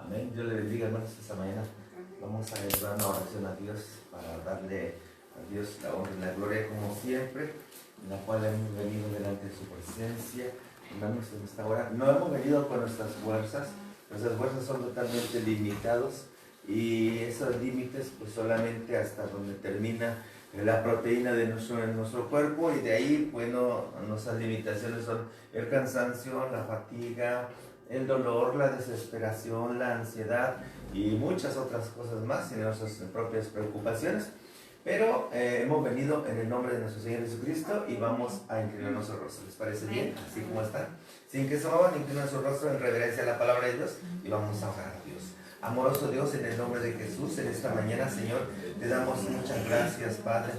Amén. Dios le bendiga, hermanos, esta mañana. Vamos a elevar una oración a Dios para darle a Dios la honra y la gloria como siempre, en la cual hemos venido delante de su presencia. Hermanos, en esta hora no hemos venido con nuestras fuerzas son totalmente limitados y esos límites pues solamente hasta donde termina la proteína de nuestro cuerpo, y de ahí, bueno, nuestras limitaciones son el cansancio, la fatiga, el dolor, la desesperación, la ansiedad y muchas otras cosas más, y nuestras propias preocupaciones. Pero hemos venido en el nombre de nuestro Señor Jesucristo y vamos a inclinar nuestro rostro. ¿Les parece bien? Así como están. Sin que se muevan, inclinar nuestro rostro en reverencia a la palabra de Dios y vamos a orar a Dios. Amoroso Dios, en el nombre de Jesús, en esta mañana, Señor, te damos muchas gracias, Padre.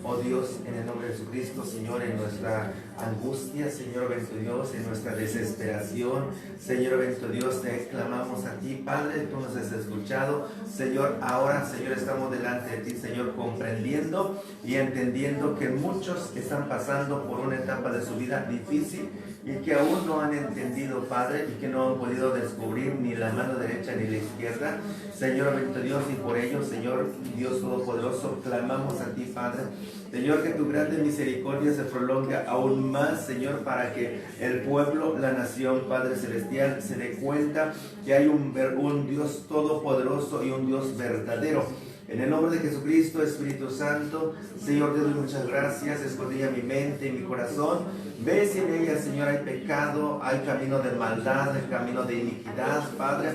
Oh Dios, en el nombre de Jesucristo, Señor, en nuestra angustia, Señor bendito Dios, en nuestra desesperación, Señor bendito Dios, te clamamos a ti, Padre, tú nos has escuchado, Señor. Ahora, Señor, estamos delante de ti, Señor, comprendiendo y entendiendo que muchos están pasando por una etapa de su vida difícil y que aún no han entendido, Padre, y que no han podido descubrir ni la mano derecha ni la izquierda, Señor bendito Dios, y por ello, Señor Dios Todopoderoso, clamamos a ti, Padre, Señor, que tu grande misericordia se prolonga aún más, Señor, para que el pueblo, la nación, Padre Celestial, se dé cuenta que hay un Dios todopoderoso y un Dios verdadero. En el nombre de Jesucristo, Espíritu Santo, Señor, te doy muchas gracias. Escudriña mi mente y mi corazón. Ve si en ella, Señor, hay pecado, hay camino de maldad, hay camino de iniquidad, Padre.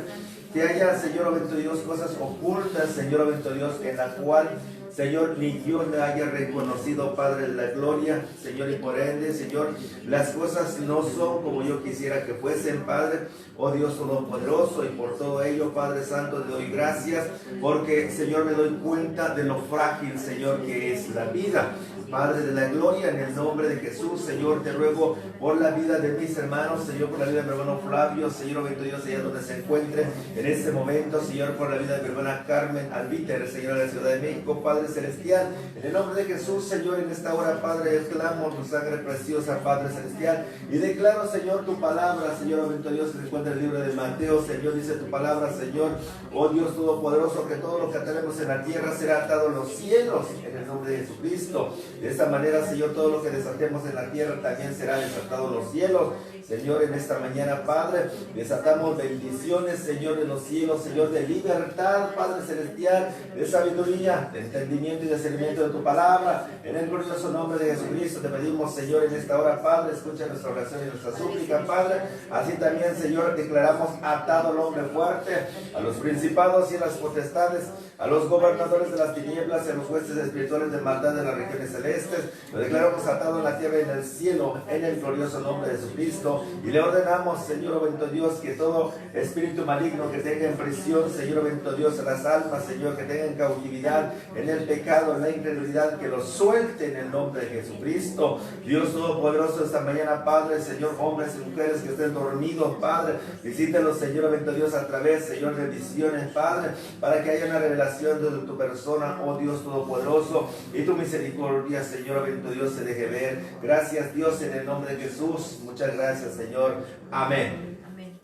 Que haya, Señor, bendito Dios, cosas ocultas, Señor, bendito Dios, en la cual, Señor, ni yo le haya reconocido, Padre de la gloria, Señor, y por ende, Señor, las cosas no son como yo quisiera que fuesen, Padre, oh Dios Todopoderoso, y por todo ello, Padre Santo, te doy gracias, porque, Señor, me doy cuenta de lo frágil, Señor, que es la vida. Padre de la gloria, en el nombre de Jesús, Señor, te ruego por la vida de mis hermanos, Señor, por la vida de mi hermano Flavio, Señor, bendito Dios, allá donde se encuentre en este momento, Señor, por la vida de mi hermana Carmen Albiter, Señor, de la Ciudad de México, Padre Celestial, en el nombre de Jesús, Señor, en esta hora, Padre, clamo tu sangre preciosa, Padre Celestial, y declaro, Señor, tu palabra, Señor, bendito Dios, que se encuentra en el libro de Mateo, Señor, dice tu palabra, Señor, oh Dios Todopoderoso, que todo lo que tenemos en la tierra será atado en los cielos, en el nombre de Jesucristo. De esta manera, Señor, todo lo que desatemos en la tierra también será desatado en los cielos. Señor, en esta mañana, Padre, desatamos bendiciones, Señor, en los cielos, Señor, de libertad, Padre Celestial, de sabiduría, de entendimiento y de discernimiento de tu palabra. En el glorioso nombre de Jesucristo te pedimos, Señor, en esta hora, Padre, escucha nuestra oración y nuestra súplica, Padre. Así también, Señor, declaramos atado al hombre fuerte, a los principados y a las potestades, a los gobernadores de las tinieblas y a los huestes espirituales de maldad de las regiones celestes. Lo declaramos atado en la tierra y en el cielo, en el glorioso nombre de Jesucristo. Y le ordenamos, Señor bendito Dios, que todo espíritu maligno que tenga en prisión, Señor bendito Dios, a las almas, Señor, que tenga en cautividad, en el pecado, en la incredulidad, que los suelte en el nombre de Jesucristo. Dios Todopoderoso, esta mañana, Padre, Señor, hombres y mujeres que estén dormidos, Padre, visítelos, Señor bendito Dios, a través, Señor, de visiones, Padre, para que haya una revelación de tu persona, oh Dios Todopoderoso, y tu misericordia, Señor bendito Dios, se deje ver. Gracias, Dios, en el nombre de Jesús. Muchas gracias, Señor. Amén. Amén.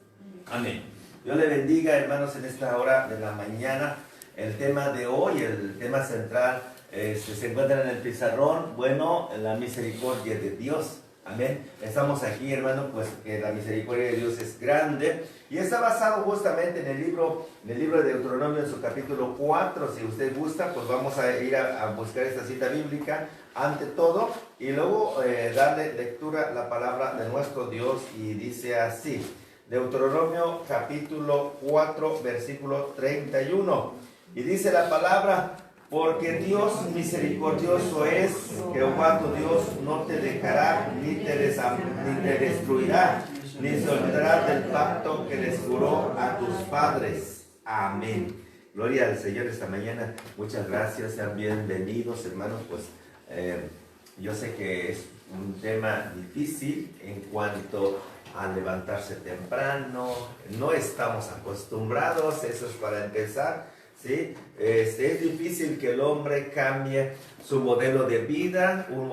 Amén. Dios le bendiga, hermanos, en esta hora de la mañana. El tema de hoy, el tema central, se encuentra en el pizarrón. Bueno, la misericordia de Dios. Amén. Estamos aquí, hermano, pues que la misericordia de Dios es grande y está basado justamente en el libro de Deuteronomio, en su capítulo 4. Si usted gusta, pues vamos a ir a buscar esta cita bíblica ante todo y luego darle lectura a la palabra de nuestro Dios, y dice así: Deuteronomio capítulo 4, versículo 31, y dice la palabra: porque Dios misericordioso es, Jehová tu Dios no te dejará ni te destruirá, ni se olvidará del pacto que les juró a tus padres. Amén. Gloria al Señor esta mañana. Muchas gracias, sean bienvenidos, hermanos. Pues yo sé que es un tema difícil en cuanto a levantarse temprano. No estamos acostumbrados, eso es para empezar. ¿Sí? Es difícil que el hombre cambie su modelo de vida, un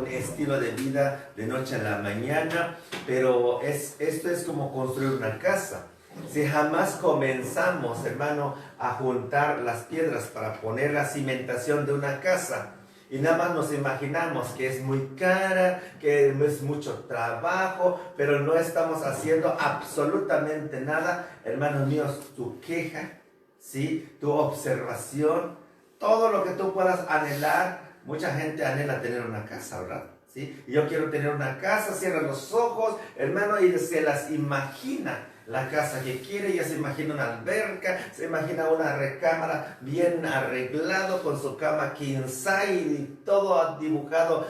estilo de vida de noche a la mañana, pero esto es como construir una casa. Si jamás comenzamos, hermano, a juntar las piedras para poner la cimentación de una casa, y nada más nos imaginamos que es muy cara, que es mucho trabajo, pero no estamos haciendo absolutamente nada, hermanos míos, tu queja, ¿sí? Tu observación, todo lo que tú puedas anhelar. Mucha gente anhela tener una casa, ¿verdad? ¿Sí? Y yo quiero tener una casa, cierra los ojos, hermano, y se las imagina. La casa que quiere, ya se imagina una alberca, se imagina una recámara bien arreglado con su cama king size y todo dibujado,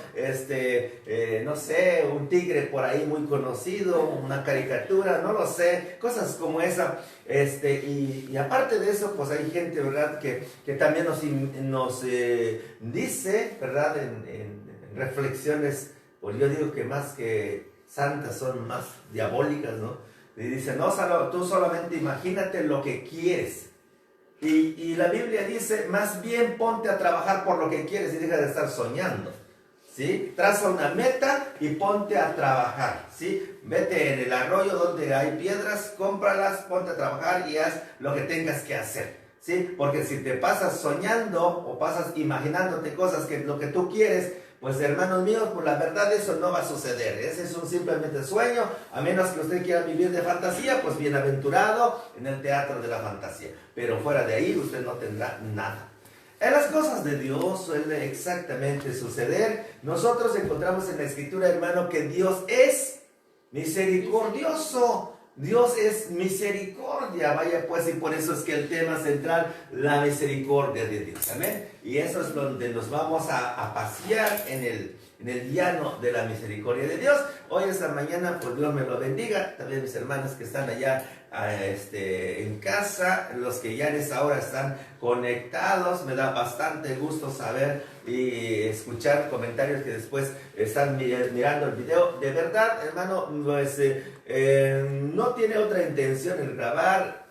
no sé, un tigre por ahí muy conocido, una caricatura, no lo sé, cosas como esa. Y aparte de eso, pues hay gente, ¿verdad?, que también nos dice, ¿verdad?, en reflexiones, pues yo digo que más que santas son más diabólicas, ¿no? Y dice, no, tú solamente imagínate lo que quieres. Y la Biblia dice, más bien ponte a trabajar por lo que quieres y deja de estar soñando, ¿sí? Traza una meta y ponte a trabajar, ¿sí? Vete en el arroyo donde hay piedras, cómpralas, ponte a trabajar y haz lo que tengas que hacer, ¿sí? Porque si te pasas soñando o pasas imaginándote cosas que lo que tú quieres, pues hermanos míos, por la verdad eso no va a suceder. Ese es un simplemente sueño, a menos que usted quiera vivir de fantasía, pues bienaventurado en el teatro de la fantasía. Pero fuera de ahí usted no tendrá nada. En las cosas de Dios suele exactamente suceder. Nosotros encontramos en la Escritura, hermano, que Dios es misericordioso. Dios es misericordia, vaya pues, y por eso es que el tema central, la misericordia de Dios, amén. Y eso es donde nos vamos a pasear en el llano de la misericordia de Dios. Hoy esta mañana, pues Dios me lo bendiga, también mis hermanos que están allá en casa, los que ya en esta hora están conectados, me da bastante gusto saber y escuchar comentarios que después están mirando el video. De verdad, hermano, pues no tiene otra intención el grabar,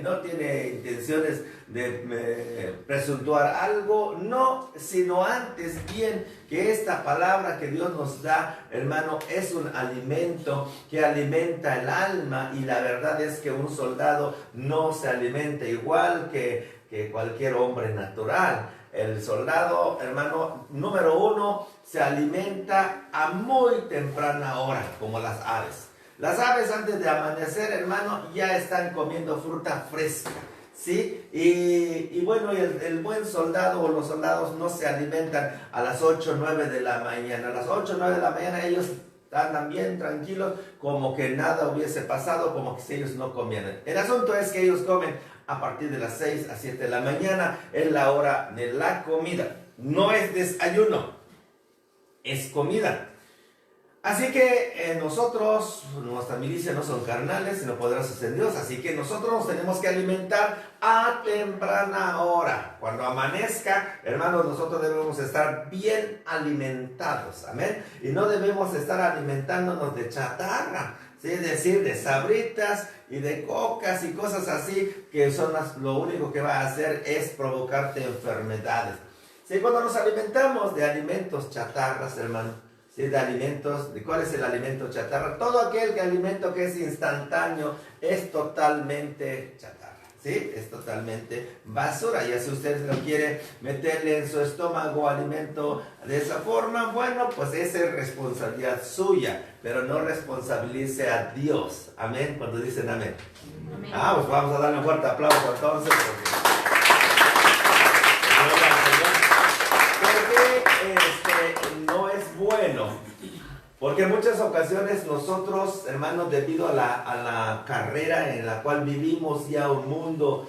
no tiene intenciones de presuntuar algo, no, sino antes bien que esta palabra que Dios nos da, hermano, es un alimento que alimenta el alma, y la verdad es que un soldado no se alimenta igual que cualquier hombre natural. El soldado, hermano, número uno, se alimenta a muy temprana hora, como las aves. Las aves antes de amanecer, hermano, ya están comiendo fruta fresca, ¿sí? Y bueno, el buen soldado o los soldados no se alimentan a las 8 o 9 de la mañana. A las 8 o 9 de la mañana ellos andan bien tranquilos, como que nada hubiese pasado, como que si ellos no comieran. El asunto es que ellos comen a partir de las 6 a 7 de la mañana, es la hora de la comida. No es desayuno, es comida. Así que nosotros, nuestra milicia no son carnales, sino poderosos en Dios. Así que nosotros nos tenemos que alimentar a temprana hora. Cuando amanezca, hermanos, nosotros debemos estar bien alimentados. Amén. Y no debemos estar alimentándonos de chatarra, ¿sí? Es decir, de sabritas y de cocas y cosas así, que son lo único que va a hacer es provocarte enfermedades. ¿Sí? Cuando nos alimentamos de alimentos chatarras, hermano, de alimentos, ¿de cuál es el alimento chatarra? Todo aquel alimento que es instantáneo es totalmente chatarra, ¿sí? Es totalmente basura. Y si usted no quiere meterle en su estómago alimento de esa forma, bueno, pues esa es responsabilidad suya, pero no responsabilice a Dios. Amén, cuando dicen amén. Amén. Pues vamos a darle un fuerte aplauso entonces. Porque no es bueno, porque en muchas ocasiones nosotros, hermanos, debido a la carrera en la cual vivimos ya un mundo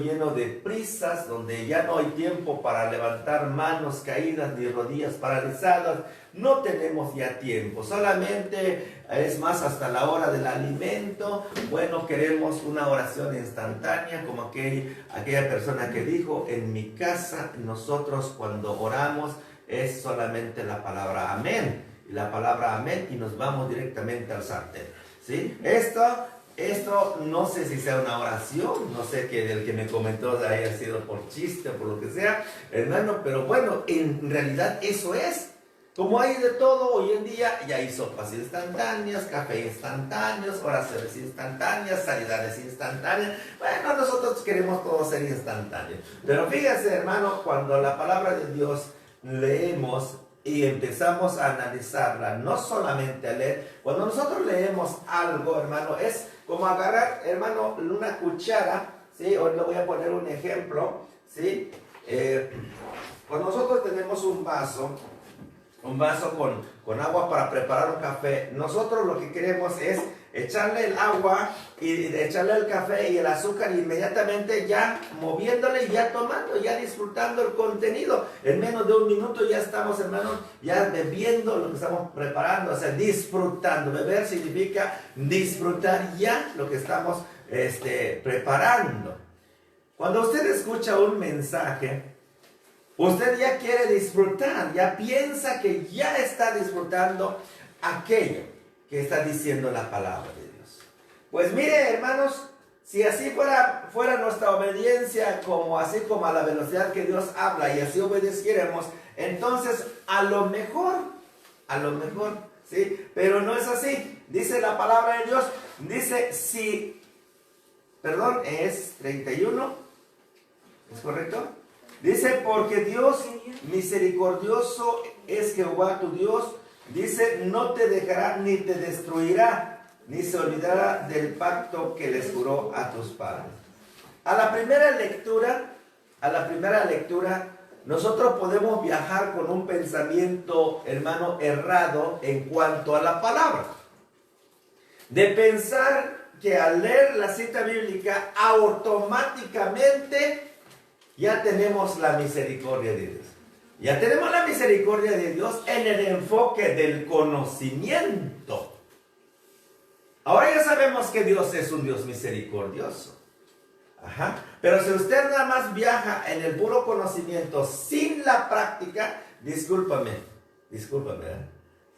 lleno de prisas, donde ya no hay tiempo para levantar manos caídas ni rodillas paralizadas, no tenemos ya tiempo, solamente es más hasta la hora del alimento. Bueno, queremos una oración instantánea, como aquella persona que dijo, en mi casa nosotros cuando oramos es solamente la palabra amén, y la palabra amén, y nos vamos directamente al sartén, ¿sí? Esto no sé si sea una oración, no sé que el que me comentó haya sido por chiste o por lo que sea, hermano, pero bueno, en realidad eso es. Como hay de todo hoy en día, ya hay sopas instantáneas, café instantáneos, oraciones instantáneas, sanidades instantáneas. Bueno, nosotros queremos todo ser instantáneo. Pero fíjense, hermano, cuando la palabra de Dios leemos y empezamos a analizarla, no solamente a leer, cuando nosotros leemos algo, hermano, es como agarrar, hermano, una cuchara, ¿sí? Hoy le voy a poner un ejemplo, ¿sí? Cuando nosotros tenemos un vaso con agua para preparar un café, nosotros lo que queremos es echarle el agua y echarle el café y el azúcar inmediatamente ya moviéndole y ya tomando, ya disfrutando el contenido. En menos de un minuto ya estamos, hermanos, ya bebiendo lo que estamos preparando, o sea, disfrutando. Beber significa disfrutar ya lo que estamos preparando. Cuando usted escucha un mensaje, usted ya quiere disfrutar, ya piensa que ya está disfrutando aquello que está diciendo la palabra de Dios. Pues mire, hermanos, si así fuera nuestra obediencia, así como a la velocidad que Dios habla y así obedeciéramos, entonces a lo mejor, ¿sí? Pero no es así. Dice la palabra de Dios, dice es 31, ¿es correcto? Dice, porque Dios misericordioso es Jehová tu Dios. Dice, no te dejará ni te destruirá, ni se olvidará del pacto que les juró a tus padres. A la primera lectura, nosotros podemos viajar con un pensamiento, hermano, errado en cuanto a la palabra. De pensar que al leer la cita bíblica automáticamente ya tenemos la misericordia de Dios. Ya tenemos la misericordia de Dios en el enfoque del conocimiento. Ahora ya sabemos que Dios es un Dios misericordioso. Ajá. Pero si usted nada más viaja en el puro conocimiento sin la práctica, discúlpame, ¿eh?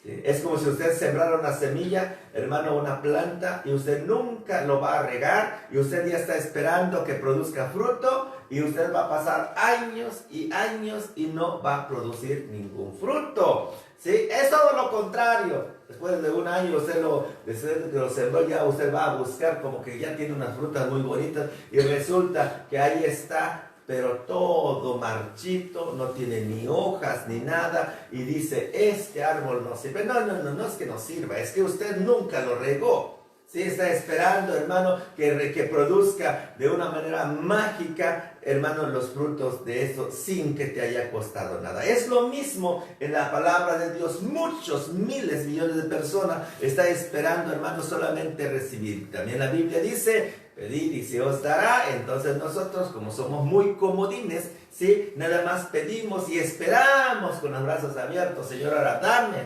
¿Sí? Es como si usted sembrara una semilla, hermano, una planta, y usted nunca lo va a regar, y usted ya está esperando que produzca fruto, y usted va a pasar años y años y no va a producir ningún fruto. ¿Sí? Es todo lo contrario. Después de un año desde que lo sembró, ya usted va a buscar como que ya tiene unas frutas muy bonitas, y resulta que ahí está, pero todo marchito, no tiene ni hojas ni nada, y dice, este árbol no sirve. No es que no sirva, es que usted nunca lo regó. Sí, está esperando, hermano, que produzca de una manera mágica, hermano, los frutos de eso sin que te haya costado nada. Es lo mismo en la palabra de Dios. Muchos, miles, millones de personas están esperando, hermano, solamente recibir. También la Biblia dice, pedid y se os dará. Entonces nosotros, como somos muy comodines, ¿sí? Nada más pedimos y esperamos con los brazos abiertos. Señor, ahora dame.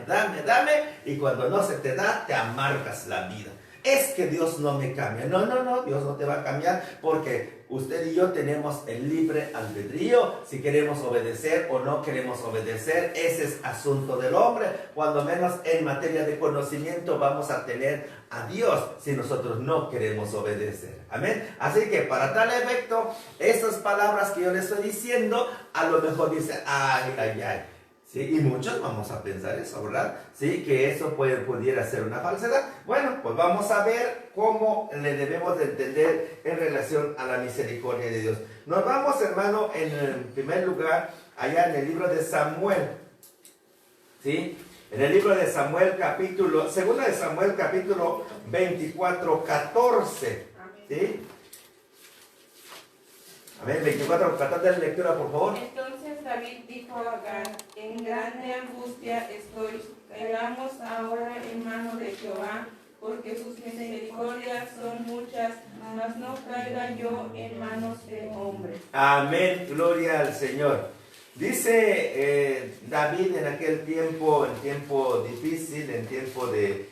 Y cuando no se te da, te amargas la vida. Es que Dios no me cambia. No, Dios no te va a cambiar, porque usted y yo tenemos el libre albedrío. Si queremos obedecer o no queremos obedecer, ese es asunto del hombre. Cuando menos en materia de conocimiento vamos a tener a Dios si nosotros no queremos obedecer. Amén. Así que para tal efecto, esas palabras que yo le estoy diciendo, a lo mejor dice, ay. ¿Sí? Y muchos vamos a pensar eso, ¿verdad? Sí, que eso pudiera ser una falsedad. Bueno, pues vamos a ver cómo le debemos de entender en relación a la misericordia de Dios. Nos vamos, hermano, en primer lugar, allá en el libro de Samuel. ¿Sí? En el libro de Samuel, segunda de Samuel, capítulo 24, 14. ¿Sí? Amén, 24, 14 de lectura, por favor. Entonces David dijo a Agar, en grande angustia estoy, caigamos ahora en mano de Jehová, porque sus misericordias son muchas, mas no caiga yo en manos de hombres. Amén, gloria al Señor. Dice David en aquel tiempo, en tiempo difícil, en tiempo de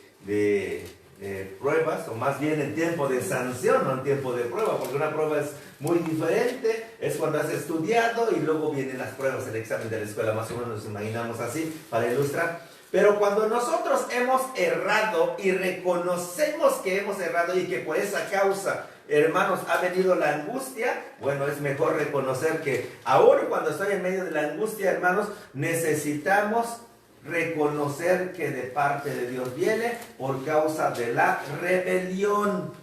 pruebas, o más bien en tiempo de sanción, no en tiempo de prueba, porque una prueba es muy diferente, es cuando has estudiado y luego vienen las pruebas, el examen de la escuela, más o menos nos imaginamos así, para ilustrar. Pero cuando nosotros hemos errado y reconocemos que hemos errado y que por esa causa, hermanos, ha venido la angustia, bueno, es mejor reconocer que aún cuando estoy en medio de la angustia, hermanos, necesitamos reconocer que de parte de Dios viene por causa de la rebelión.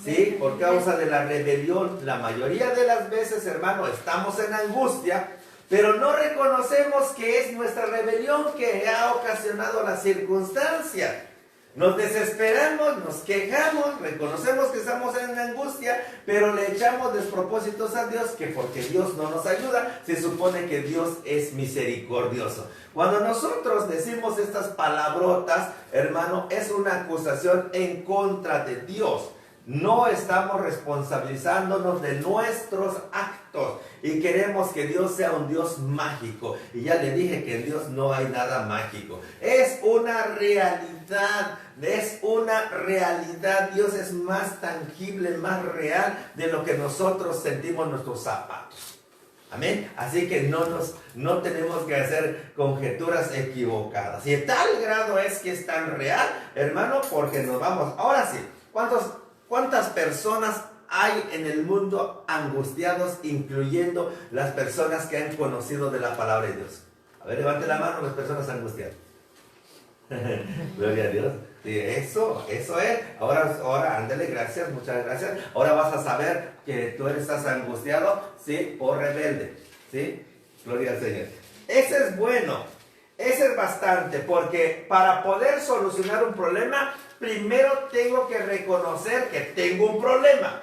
¿Sí? Por causa de la rebelión. La mayoría de las veces, hermano, estamos en angustia, pero no reconocemos que es nuestra rebelión que ha ocasionado la circunstancia. Nos desesperamos, nos quejamos, reconocemos que estamos en angustia, pero le echamos despropósitos a Dios, que porque Dios no nos ayuda, se supone que Dios es misericordioso. Cuando nosotros decimos estas palabrotas, hermano, es una acusación en contra de Dios. No estamos responsabilizándonos de nuestros actos y queremos que Dios sea un Dios mágico. Y ya le dije que en Dios no hay nada mágico. Es una realidad, es una realidad. Dios es más tangible, más real de lo que nosotros sentimos en nuestros zapatos. Amén. Así que no tenemos que hacer conjeturas equivocadas. Y de tal grado es que es tan real, hermano, porque nos vamos. Ahora sí, ¿cuántas personas hay en el mundo angustiados, incluyendo las personas que han conocido de la palabra de Dios? A ver, levante la mano las personas angustiadas. Gloria a Dios. Sí, eso es. Ahora, ándale, gracias, muchas gracias. Ahora vas a saber que tú estás angustiado, sí, por rebelde. Sí, gloria al Señor. Ese es bueno. Ese es bastante, porque para poder solucionar un problema, primero tengo que reconocer que tengo un problema.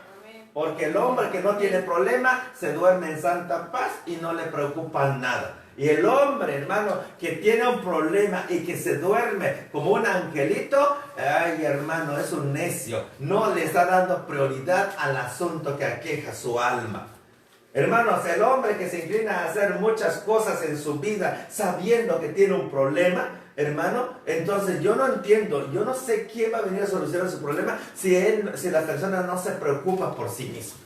Porque el hombre que no tiene problema se duerme en santa paz y no le preocupa nada. Y el hombre, hermano, que tiene un problema y que se duerme como un angelito, ay, hermano, es un necio. No le está dando prioridad al asunto que aqueja su alma. Hermanos, el hombre que se inclina a hacer muchas cosas en su vida sabiendo que tiene un problema, hermano, entonces yo no entiendo, yo no sé quién va a venir a solucionar su problema si la persona no se preocupa por sí mismo.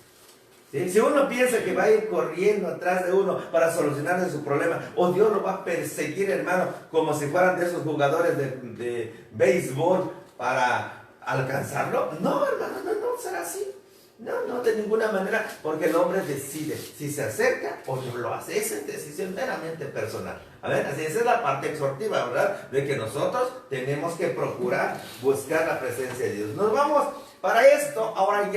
¿Sí? Si uno piensa que va a ir corriendo atrás de uno para solucionarle su problema, o Dios lo va a perseguir, hermano, como si fueran de esos jugadores de béisbol para alcanzarlo, no, hermano, no será así. No, de ninguna manera, porque el hombre decide si se acerca o no lo hace. Esa es decisión meramente personal. A ver, así esa es la parte exhortiva, ¿verdad? De que nosotros tenemos que procurar buscar la presencia de Dios. Nos vamos para esto, ahora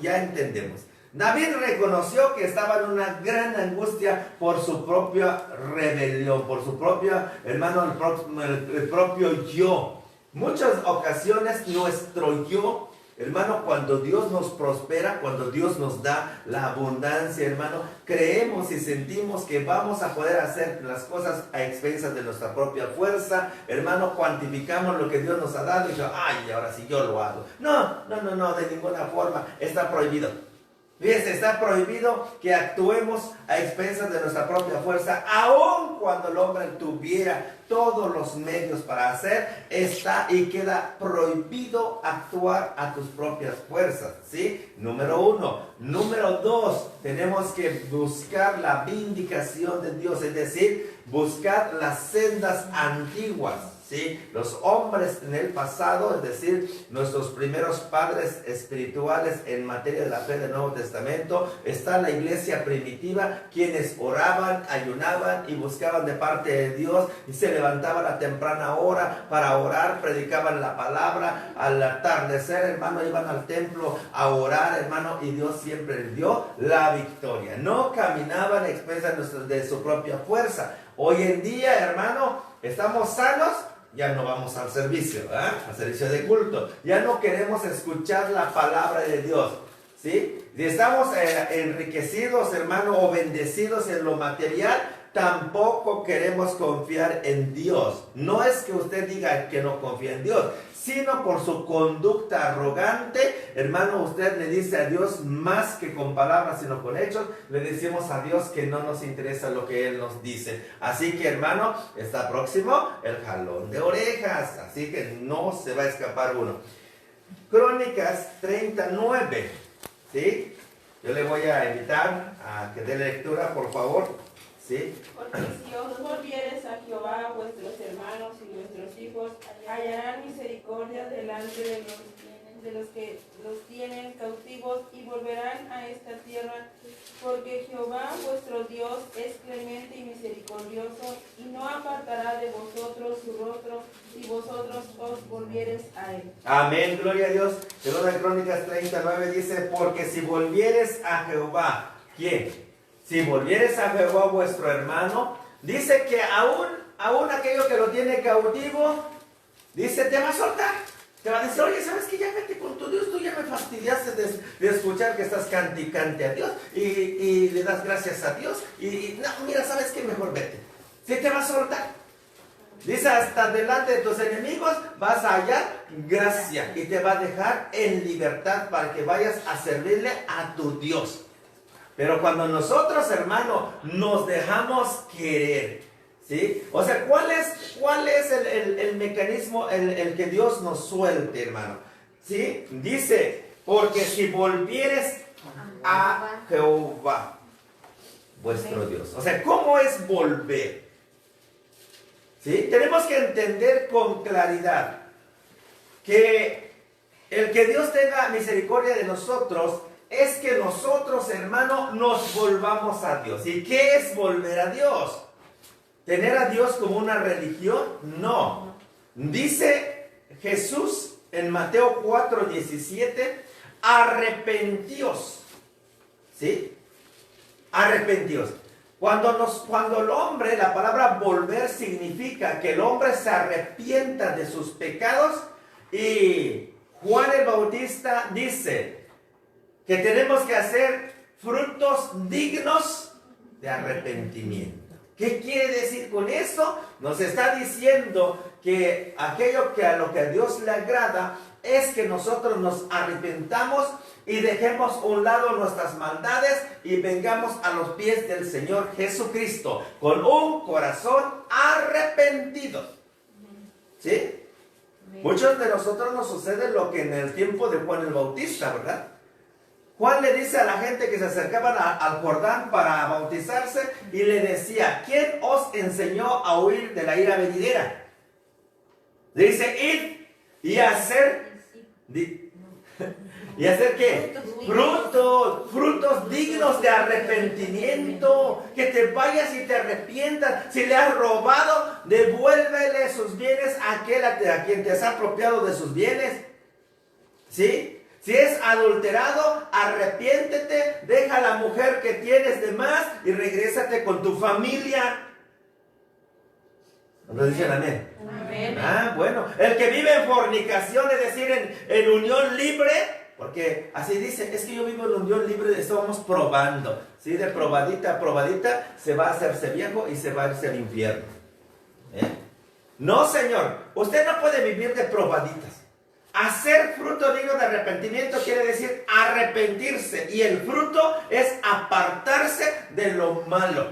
ya entendemos. David reconoció que estaba en una gran angustia por su propia rebelión, por su propia, hermano, el propio yo. Muchas ocasiones nuestro yo, hermano, cuando Dios nos prospera, cuando Dios nos da la abundancia, hermano, creemos y sentimos que vamos a poder hacer las cosas a expensas de nuestra propia fuerza. Hermano, cuantificamos lo que Dios nos ha dado y digo, ay, ahora sí yo lo hago. No, de ninguna forma, está prohibido. Fíjense, está prohibido que actuemos a expensas de nuestra propia fuerza, aun cuando el hombre tuviera todos los medios para hacer, está y queda prohibido actuar a tus propias fuerzas, ¿sí? Número 1. Número 2, tenemos que buscar la vindicación de Dios, es decir, buscar las sendas antiguas. ¿Sí? Los hombres en el pasado, es decir, nuestros primeros padres espirituales en materia de la fe del Nuevo Testamento, está la iglesia primitiva, quienes oraban, ayunaban y buscaban de parte de Dios y se levantaban a temprana hora para orar, predicaban la palabra, al atardecer, hermano, iban al templo a orar, hermano, y Dios siempre les dio la victoria. No caminaban a expensas de su propia fuerza. Hoy en día, hermano, estamos sanos, ya no vamos al servicio, al servicio de culto. Ya no queremos escuchar la palabra de Dios, ¿sí? Si estamos enriquecidos, hermano, o bendecidos en lo material, tampoco queremos confiar en Dios. No es que usted diga que no confía en Dios, sino por su conducta arrogante, hermano, usted le dice a Dios más que con palabras, sino con hechos. Le decimos a Dios que no nos interesa lo que Él nos dice. Así que, hermano, está próximo el jalón de orejas, así que no se va a escapar uno. Crónicas 39, ¿sí? Yo le voy a invitar a que dé lectura, por favor. ¿Sí? Porque si os volviereis a Jehová, vuestros hermanos y vuestros hijos hallarán misericordia delante de los que los tienen cautivos y volverán volverán a esta tierra, porque Jehová vuestro Dios es clemente y misericordioso, y no apartará de vosotros su rostro, si vosotros os volviereis a él. Amén, gloria a Dios. Segunda de Crónicas 39 dice, porque si volvieres a Jehová, ¿quién? Si volvieres a Jehová vuestro hermano, dice que aún aquello que lo tiene cautivo, dice, te va a soltar. Te va a decir, oye, ¿sabes qué? Ya vete con tu Dios, tú ya me fastidiaste de escuchar que estás cante y cante a Dios y le das gracias a Dios y no, mira, ¿sabes qué? Mejor vete. Sí te va a soltar. Dice, hasta delante de tus enemigos vas a hallar gracia y te va a dejar en libertad para que vayas a servirle a tu Dios. Pero cuando nosotros, hermano, nos dejamos querer, ¿sí? O sea, ¿cuál es el mecanismo el que Dios nos suelte, hermano? ¿Sí? Dice, porque si volvieres a Jehová, vuestro Dios. O sea, ¿cómo es volver? ¿Sí? Tenemos que entender con claridad que el que Dios tenga misericordia de nosotros es que nosotros, hermano, nos volvamos a Dios. ¿Y qué es volver a Dios? ¿Tener a Dios como una religión? No. Dice Jesús en Mateo 4:17, arrepentíos. ¿Sí? Arrepentíos. Cuando el hombre, la palabra volver significa que el hombre se arrepienta de sus pecados, y Juan el Bautista dice que tenemos que hacer frutos dignos de arrepentimiento. ¿Qué quiere decir con eso? Nos está diciendo que aquello que a lo que a Dios le agrada es que nosotros nos arrepentamos y dejemos a un lado nuestras maldades y vengamos a los pies del Señor Jesucristo con un corazón arrepentido. ¿Sí? Muchos de nosotros nos sucede lo que en el tiempo de Juan el Bautista, ¿verdad? Juan le dice a la gente que se acercaban al Jordán para bautizarse y le decía, ¿quién os enseñó a huir de la ira venidera? Le dice, id y hacer... ¿Y hacer qué? Frutos dignos de arrepentimiento. Que te vayas y te arrepientas. Si le has robado, devuélvele sus bienes a aquel a quien te has apropiado de sus bienes. ¿Sí? Si es adulterado, arrepiéntete, deja a la mujer que tienes de más y regrésate con tu familia. ¿No dicen amén? Amén. Ah, bueno. El que vive en fornicación, es decir, en unión libre, porque así dice, es que yo vivo en unión libre, estábamos probando. ¿Sí? De probadita a probadita se va a hacerse viejo y se va a irse al infierno. No, señor, usted no puede vivir de probaditas. Hacer fruto digno de arrepentimiento quiere decir arrepentirse. Y el fruto es apartarse de lo malo.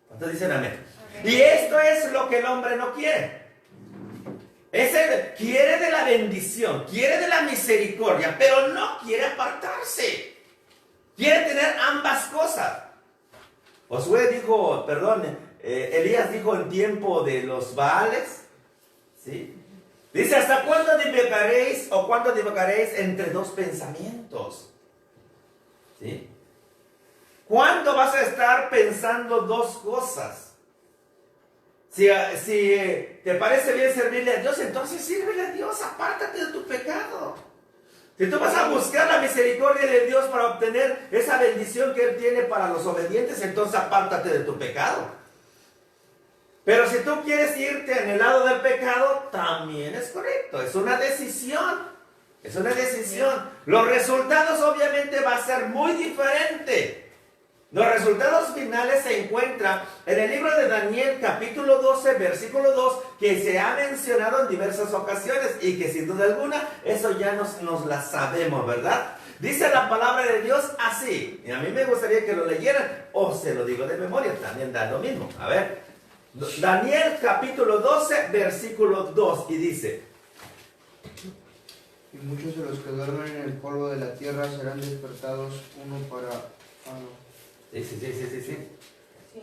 ¿Cuántos dicen amén? Y esto es lo que el hombre no quiere. Quiere de la bendición, quiere de la misericordia, pero no quiere apartarse. Quiere tener ambas cosas. Elías dijo en tiempo de los Baales, ¿sí? Dice, ¿hasta cuándo divagaréis o cuándo divagaréis entre dos pensamientos? ¿Sí? ¿Cuándo vas a estar pensando dos cosas? Si te parece bien servirle a Dios, entonces sírvele a Dios, apártate de tu pecado. Si tú vas a buscar la misericordia de Dios para obtener esa bendición que Él tiene para los obedientes, entonces apártate de tu pecado. Pero si tú quieres irte en el lado del pecado, también es correcto. Es una decisión. Es una decisión. Los resultados obviamente van a ser muy diferentes. Los resultados finales se encuentran en el libro de Daniel, capítulo 12, versículo 2, que se ha mencionado en diversas ocasiones y que sin duda alguna eso ya nos la sabemos, ¿verdad? Dice la palabra de Dios así, y a mí me gustaría que lo leyeran, o se lo digo de memoria, también da lo mismo. A ver, Daniel capítulo 12, versículo 2, y dice: y muchos de los que duermen en el polvo de la tierra serán despertados,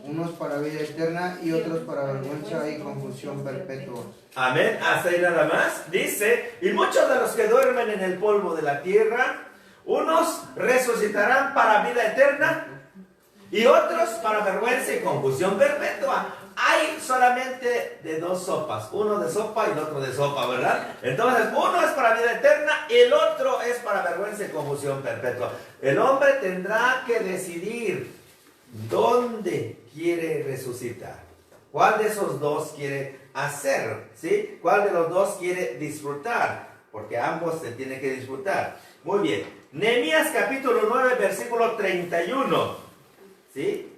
unos para vida eterna y otros para vergüenza y confusión perpetua. Amén, hasta ahí nada más. Dice, y muchos de los que duermen en el polvo de la tierra, unos resucitarán para vida eterna y otros para vergüenza y confusión perpetua. Hay solamente de dos sopas, uno de sopa y el otro de sopa, ¿verdad? Entonces, uno es para vida eterna y el otro es para vergüenza y confusión perpetua. El hombre tendrá que decidir dónde quiere resucitar. ¿Cuál de esos dos quiere hacer? ¿Sí? ¿Cuál de los dos quiere disfrutar? Porque ambos se tienen que disfrutar. Muy bien. Nehemías capítulo 9, versículo 31. ¿Sí?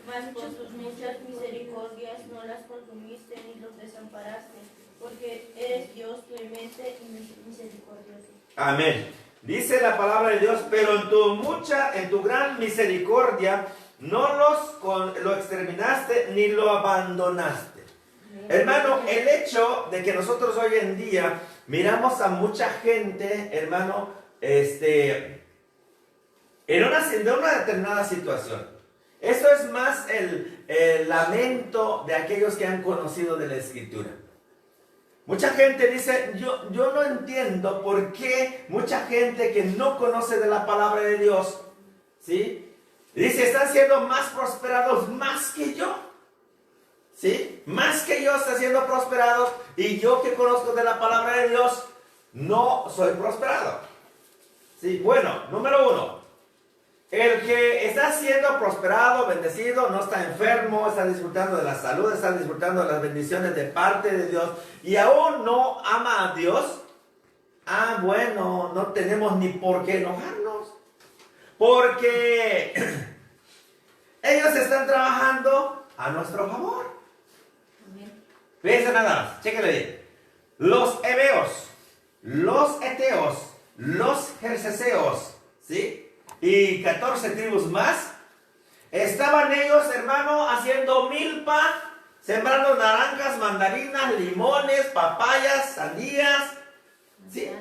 Mas por tus muchas misericordias no las consumiste ni los desamparaste, porque eres Dios clemente y misericordioso. Amén. Dice la palabra de Dios, pero en tu gran misericordia no lo exterminaste ni lo abandonaste. Hermano, el hecho de que nosotros hoy en día miramos a mucha gente, hermano, en una determinada situación. Eso es más el lamento de aquellos que han conocido de la Escritura. Mucha gente dice, yo no entiendo por qué mucha gente que no conoce de la palabra de Dios, ¿sí? Dice, están siendo más prosperados más que yo. ¿Sí? Más que yo están siendo prosperados y yo que conozco de la palabra de Dios no soy prosperado. ¿Sí? Bueno, número uno. El que está siendo prosperado, bendecido, no está enfermo, está disfrutando de la salud, está disfrutando de las bendiciones de parte de Dios y aún no ama a Dios. Bueno, no tenemos ni por qué enojarnos. Porque ellos están trabajando a nuestro favor. Fíjense nada más, chéquenle bien. Los heveos, los eteos, los jerseseos, ¿sí? Y 14 tribus más, estaban ellos, hermano, haciendo milpa, sembrando naranjas, mandarinas, limones, papayas, sandías, ¿sí?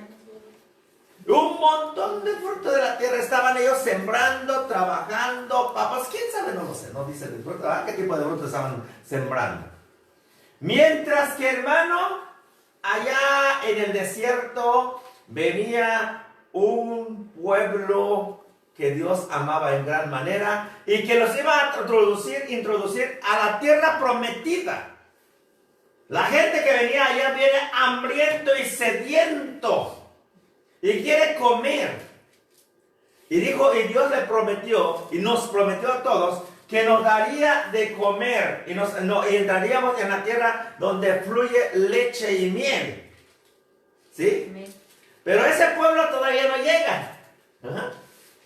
Un montón de fruto de la tierra estaban ellos sembrando, trabajando, papas, quién sabe, no lo sé, no dice el fruto, qué tipo de fruto estaban sembrando. Mientras que, hermano, allá en el desierto venía un pueblo que Dios amaba en gran manera y que los iba a introducir a la tierra prometida. La gente que venía allá viene hambriento y sediento y quiere comer. Y Dios le prometió y nos prometió a todos que nos daría de comer y entraríamos en la tierra donde fluye leche y miel. ¿Sí? Amén. Pero ese pueblo todavía no llega. Ajá.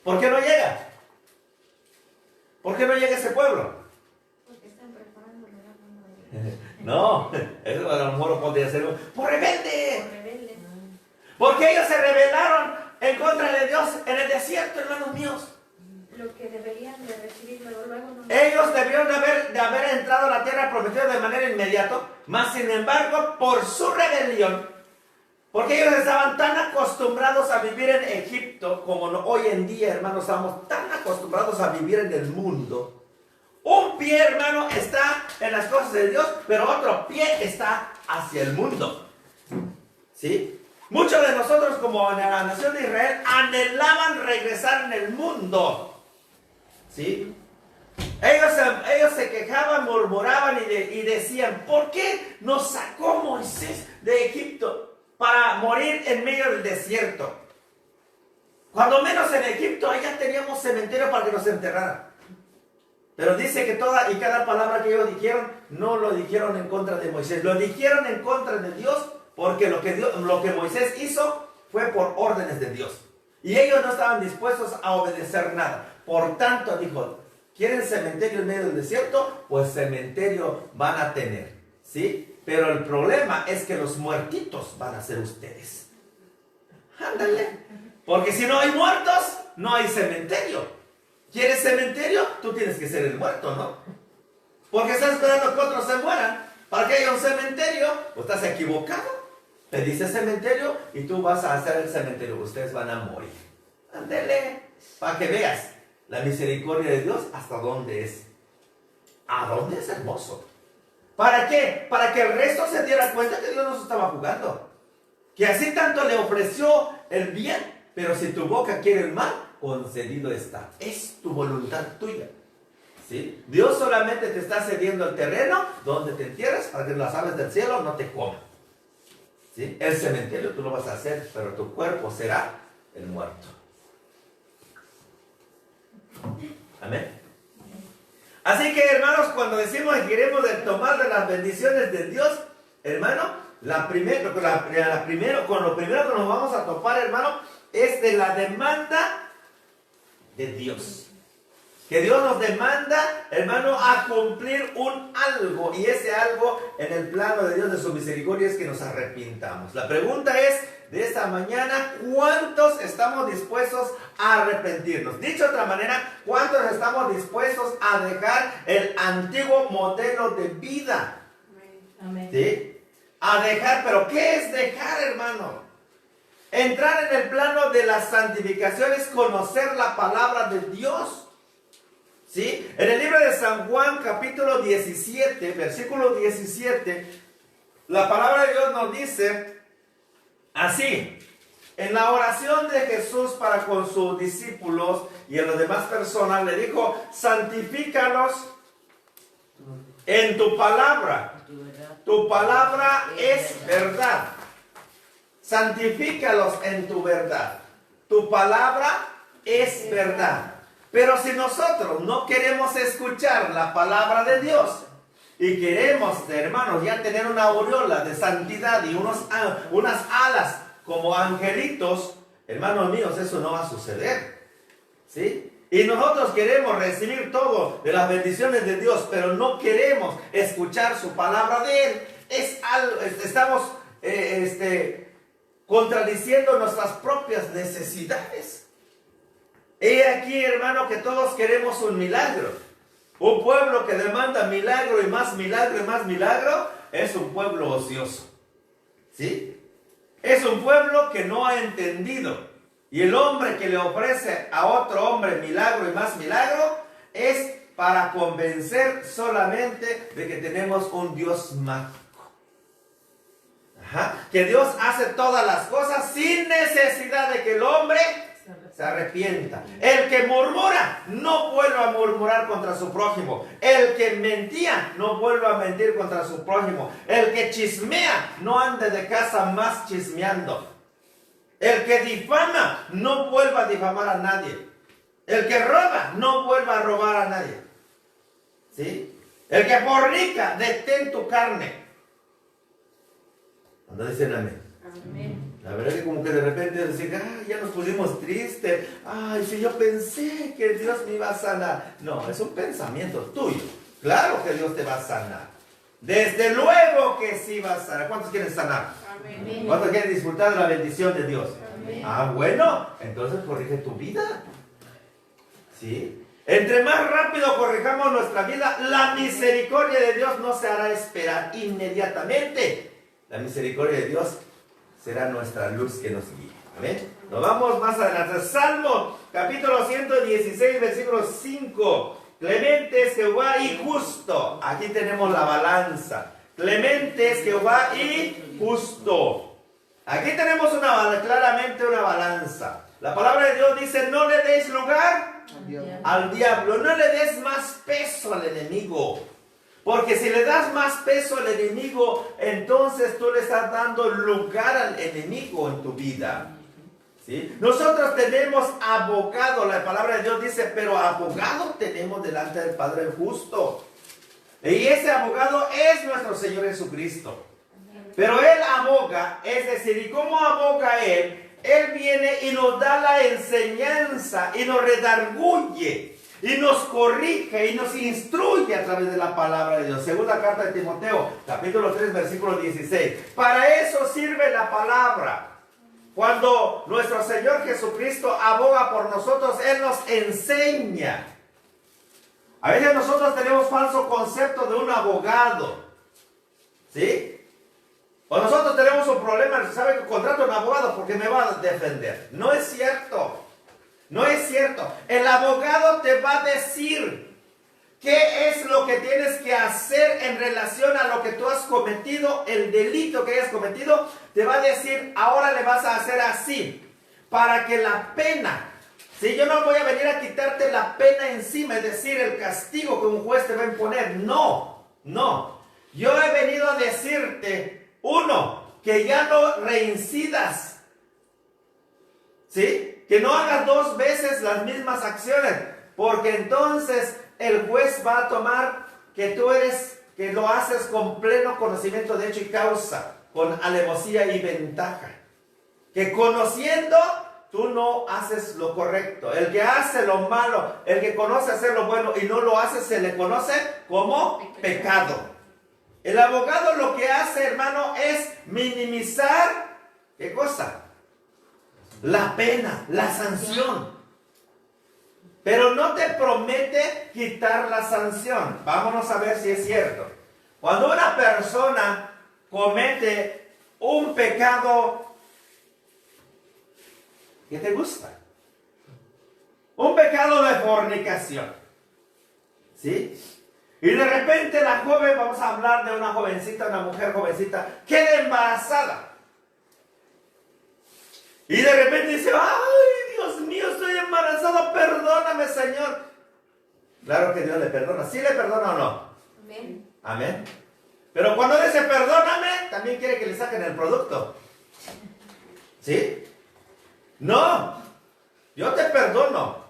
¿Por qué no llega? ¿Por qué no llega ese pueblo? Porque están preparando No, eso a lo mejor lo podría ser por rebelde. por rebeldes. Porque ellos se rebelaron en contra de Dios en el desierto, hermanos míos. Lo que deberían de recibir luego no. Ellos debieron de haber entrado a la tierra prometida de manera inmediata, mas sin embargo, por su rebelión, porque ellos estaban tan acostumbrados a vivir en Egipto, como hoy en día, hermanos, estamos tan acostumbrados a vivir en el mundo. Un pie, hermano, está en las cosas de Dios, pero otro pie está hacia el mundo. ¿Sí? Muchos de nosotros, como en la nación de Israel, anhelaban regresar en el mundo. ¿Sí? Ellos se quejaban, murmuraban y decían, ¿por qué nos sacó Moisés de Egipto para morir en medio del desierto? Cuando menos en Egipto, allá teníamos cementerio para que nos enterraran. Pero dice que toda y cada palabra que ellos dijeron, no lo dijeron en contra de Moisés, lo dijeron en contra de Dios, porque lo que Moisés hizo fue por órdenes de Dios. Y ellos no estaban dispuestos a obedecer nada. Por tanto, dijo, ¿quieren cementerio en medio del desierto? Pues cementerio van a tener, ¿sí? Pero el problema es que los muertitos van a ser ustedes. Ándale. Porque si no hay muertos, no hay cementerio. ¿Quieres cementerio? Tú tienes que ser el muerto, ¿no? Porque estás esperando que otros se mueran para que haya un cementerio. Pues estás equivocado. Te dice cementerio y tú vas a hacer el cementerio. Ustedes van a morir. Ándale. Para que veas la misericordia de Dios hasta dónde es. ¿A dónde es hermoso? ¿Para qué? Para que el resto se diera cuenta que Dios no se estaba jugando. Que así tanto le ofreció el bien, pero si tu boca quiere el mal, concedido está. Es tu voluntad tuya. ¿Sí? Dios solamente te está cediendo el terreno donde te entierras para que las aves del cielo no te coman. ¿Sí? El cementerio tú lo vas a hacer, pero tu cuerpo será el muerto. Amén. Así que, hermanos, cuando decimos que queremos tomar de las bendiciones de Dios, hermano, con lo primero que nos vamos a topar, hermano, es de la demanda de Dios. Que Dios nos demanda, hermano, a cumplir un algo. Y ese algo en el plano de Dios de su misericordia es que nos arrepintamos. La pregunta es, de esta mañana, ¿cuántos estamos dispuestos a arrepentirnos? Dicho de otra manera, ¿cuántos estamos dispuestos a dejar el antiguo modelo de vida? Amén. ¿Sí? A dejar, pero ¿qué es dejar, hermano? Entrar en el plano de la santificación es conocer la palabra de Dios. ¿Sí? En el libro de San Juan, capítulo 17, versículo 17, la palabra de Dios nos dice así: en la oración de Jesús para con sus discípulos y a las demás personas, le dijo: santifícalos en tu palabra. Tu palabra es verdad. Santifícalos en tu verdad. Tu palabra es verdad. Pero si nosotros no queremos escuchar la palabra de Dios y queremos, hermanos, ya tener una aureola de santidad y unas alas como angelitos, hermanos míos, eso no va a suceder. ¿Sí? Y nosotros queremos recibir todo de las bendiciones de Dios, pero no queremos escuchar su palabra de Él. Estamos contradiciendo nuestras propias necesidades. He aquí, hermano, que todos queremos un milagro. Un pueblo que demanda milagro y más milagro y más milagro es un pueblo ocioso. ¿Sí? Es un pueblo que no ha entendido. Y el hombre que le ofrece a otro hombre milagro y más milagro es para convencer solamente de que tenemos un Dios mágico. Que Dios hace todas las cosas sin necesidad de que el hombre se arrepienta. El que murmura no vuelva a murmurar contra su prójimo. El que mentía no vuelva a mentir contra su prójimo. El que chismea no ande de casa más chismeando. El que difama no vuelva a difamar a nadie. El que roba no vuelva a robar a nadie. ¿Sí? El que fornica, detén tu carne. ¿Cuándo dicen amén? Amén. La verdad es que como que de repente decir, ay, ya nos pusimos tristes. Ay, si yo pensé que Dios me iba a sanar. No, es un pensamiento tuyo. Claro que Dios te va a sanar. Desde luego que sí va a sanar. ¿Cuántos quieren sanar? Amén. ¿Cuántos quieren disfrutar de la bendición de Dios? Amén. Ah, bueno, entonces corrige tu vida. ¿Sí? Entre más rápido corrijamos nuestra vida, la misericordia de Dios no se hará esperar inmediatamente. La misericordia de Dios será nuestra luz que nos guíe. Amén. Nos vamos más adelante. Salmo capítulo 116, versículo 5. Clemente es Jehová y justo. Aquí tenemos la balanza. Clemente es Jehová y justo. Aquí tenemos claramente una balanza. La palabra de Dios dice: no le deis lugar al diablo. No le des más peso al enemigo. Porque si le das más peso al enemigo, entonces tú le estás dando lugar al enemigo en tu vida. ¿Sí? Nosotros tenemos abogado. La palabra de Dios dice: pero abogado tenemos delante del Padre justo. Y ese abogado es nuestro Señor Jesucristo. Pero Él aboga, es decir, ¿y cómo aboga Él? Él viene y nos da la enseñanza y nos redarguye y nos corrige y nos instruye a través de la palabra de Dios. Segunda carta de Timoteo, capítulo 3, versículo 16. Para eso sirve la palabra. Cuando nuestro Señor Jesucristo aboga por nosotros, Él nos enseña. A veces nosotros tenemos falso concepto de un abogado. ¿Sí? O nosotros tenemos un problema, ¿sabe que contrato a un abogado porque me va a defender? No es cierto. No es cierto. El abogado te va a decir qué es lo que tienes que hacer en relación a lo que tú has cometido, el delito que hayas cometido. Te va a decir: ahora le vas a hacer así. para que la pena, si yo no voy a venir a quitarte la pena encima, es decir, el castigo que un juez te va a imponer, no, no. Yo he venido a decirte, uno, que ya no reincidas, ¿sí? Que no hagas 2 veces las mismas acciones, porque entonces el juez va a tomar que tú que lo haces con pleno conocimiento de hecho y causa, con alevosía y ventaja. Que conociendo, tú no haces lo correcto. El que hace lo malo, el que conoce hacer lo bueno y no lo hace, se le conoce como pecado. El abogado lo que hace, hermano, es minimizar, ¿qué cosa? La pena, la sanción. Pero no te promete quitar la sanción. Vámonos a ver si es cierto. Cuando una persona comete un pecado, ¿qué te gusta? Un pecado de fornicación, ¿sí? Y de repente la joven, vamos a hablar de una jovencita, una mujer jovencita, queda embarazada. Y de repente dice, ¡ay, Dios mío, estoy embarazada! Perdóname, Señor. Claro que Dios le perdona. ¿Sí le perdona o no? Amén. Amén. Pero cuando dice perdóname, también quiere que le saquen el producto. ¿Sí? No. Yo te perdono.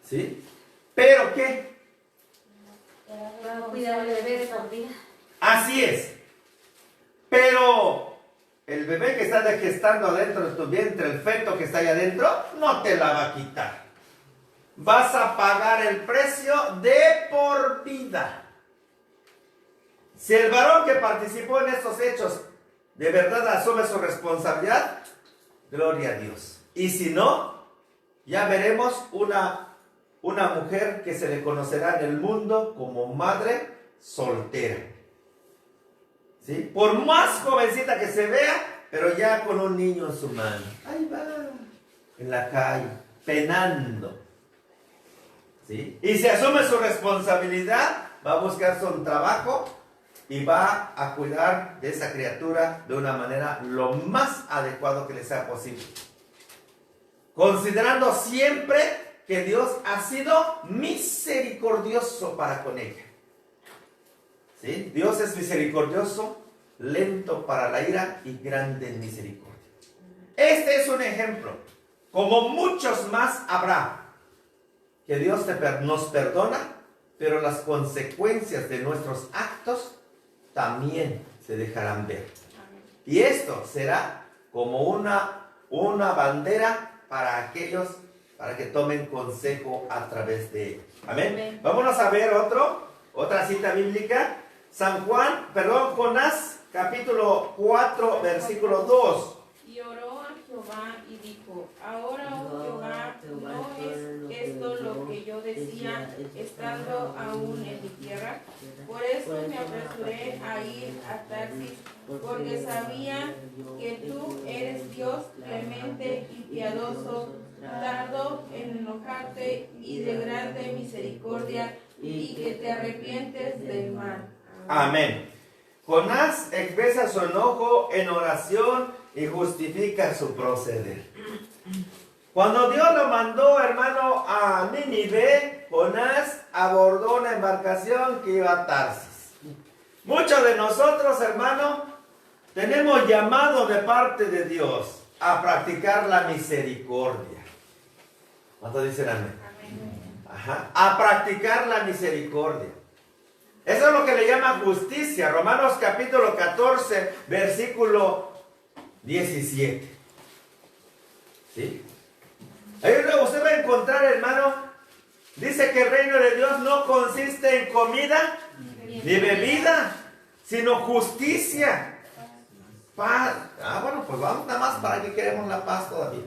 ¿Sí? ¿Pero qué? Cuidar al bebé de por vida. Así es. Pero el bebé que está gestando dentro de tu vientre, el feto que está ahí adentro, no te la va a quitar. Vas a pagar el precio de por vida. Si el varón que participó en estos hechos de verdad asume su responsabilidad, gloria a Dios. Y si no, ya veremos una mujer que se le conocerá en el mundo como madre soltera. ¿Sí? Por más jovencita que se vea, pero ya con un niño en su mano. Ahí va, en la calle, penando. ¿Sí? Y si asume su responsabilidad, va a buscar su trabajo y va a cuidar de esa criatura de una manera lo más adecuado que le sea posible. Considerando siempre que Dios ha sido misericordioso para con ella. ¿Sí? Dios es misericordioso, lento para la ira y grande en misericordia. Este es un ejemplo. Como muchos más habrá. Que Dios nos perdona, pero las consecuencias de nuestros actos también se dejarán ver. Y esto será como una bandera para aquellos, para que tomen consejo a través de él. Amén. Amén. Vámonos a ver otra cita bíblica. Jonás, capítulo 4, versículo 2. Y oró a Jehová y dijo, ahora, oh Jehová, ¿no es esto lo que yo decía estando aún en mi tierra? Por eso me apresuré a ir a Tarsis, porque sabía que tú eres Dios clemente y piadoso, tardo en enojarte y de grande misericordia, y que te arrepientes del mal. Amén. Jonás expresa su enojo en oración y justifica su proceder. Cuando Dios lo mandó, hermano, a Nínive, Jonás abordó una embarcación que iba a Tarsis. Muchos de nosotros, hermano, tenemos llamado de parte de Dios a practicar la misericordia. ¿Cuántos dicen amén? Ajá. A practicar la misericordia. Eso es lo que le llama justicia. Romanos capítulo 14, versículo 17. ¿Sí? Ahí usted va a encontrar, hermano, dice que el reino de Dios no consiste en comida ni bebida, sino justicia, paz. Bueno, pues vamos nada más, ¿para qué queremos la paz todavía?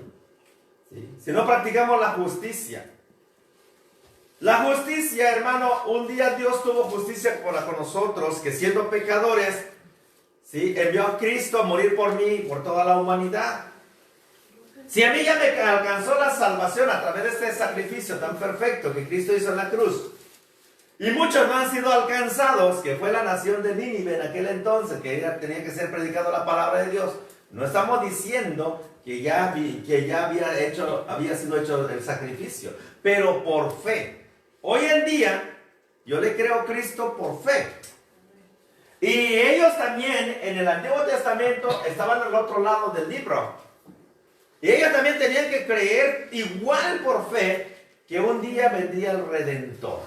¿Sí? Si no practicamos la justicia. La justicia, hermano, un día Dios tuvo justicia para con nosotros, que siendo pecadores, ¿sí?, envió a Cristo a morir por mí y por toda la humanidad. Si a mí ya me alcanzó la salvación a través de este sacrificio tan perfecto que Cristo hizo en la cruz, y muchos no han sido alcanzados, que fue la nación de Nínive en aquel entonces, que tenía que ser predicado la palabra de Dios, No estamos diciendo que ya había sido hecho el sacrificio, pero por fe. Hoy en día, yo le creo a Cristo por fe. Y ellos también, en el Antiguo Testamento, estaban al otro lado del libro. Y ellos también tenían que creer igual por fe que un día vendría el Redentor.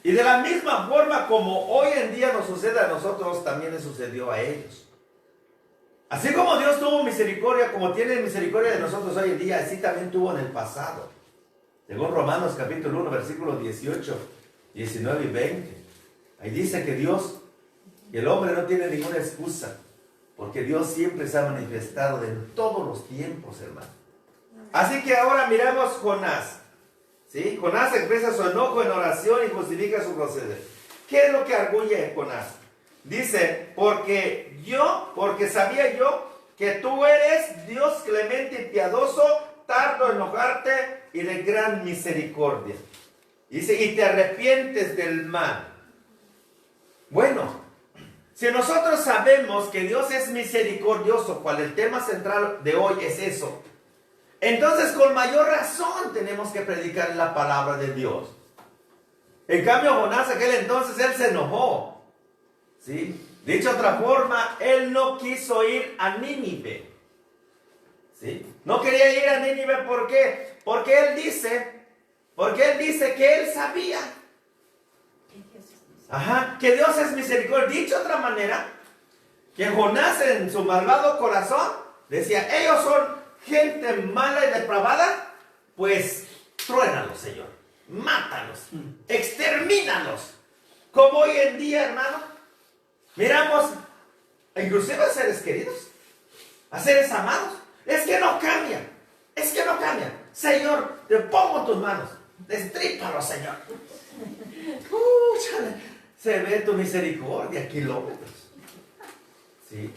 Y de la misma forma como hoy en día nos sucede a nosotros, también le sucedió a ellos. Así como Dios tuvo misericordia, como tiene misericordia de nosotros hoy en día, así también tuvo en el pasado. Según Romanos capítulo 1, versículos 18, 19 y 20. Ahí dice que Dios, que el hombre no tiene ninguna excusa, porque Dios siempre se ha manifestado en todos los tiempos, hermano. Así que ahora miramos Jonás. ¿Sí? Jonás expresa su enojo en oración y justifica su proceder. ¿Qué es lo que arguye Jonás? Dice, porque sabía yo que tú eres Dios clemente y piadoso, tardo en enojarte y de gran misericordia. Dice, y te arrepientes del mal. Bueno, si nosotros sabemos que Dios es misericordioso, cual el tema central de hoy es eso, entonces con mayor razón tenemos que predicar la palabra de Dios. En cambio, Jonás aquel entonces, él se enojó. ¿Sí? Dicho de otra forma, él no quiso ir a Nínive. ¿Sí? No quería ir a Nínive, ¿por qué? Porque él dice que él sabía. Que Dios es misericordia. Dicho de otra manera, que Jonás en su malvado corazón decía, ellos son gente mala y depravada, pues truénalos, Señor, mátalos, extermínalos. Como hoy en día, hermano, miramos inclusive a seres queridos, a seres amados, es que no cambian. Señor, te pongo en tus manos, destrípalo, Señor. Se ve tu misericordia a kilómetros. Sí.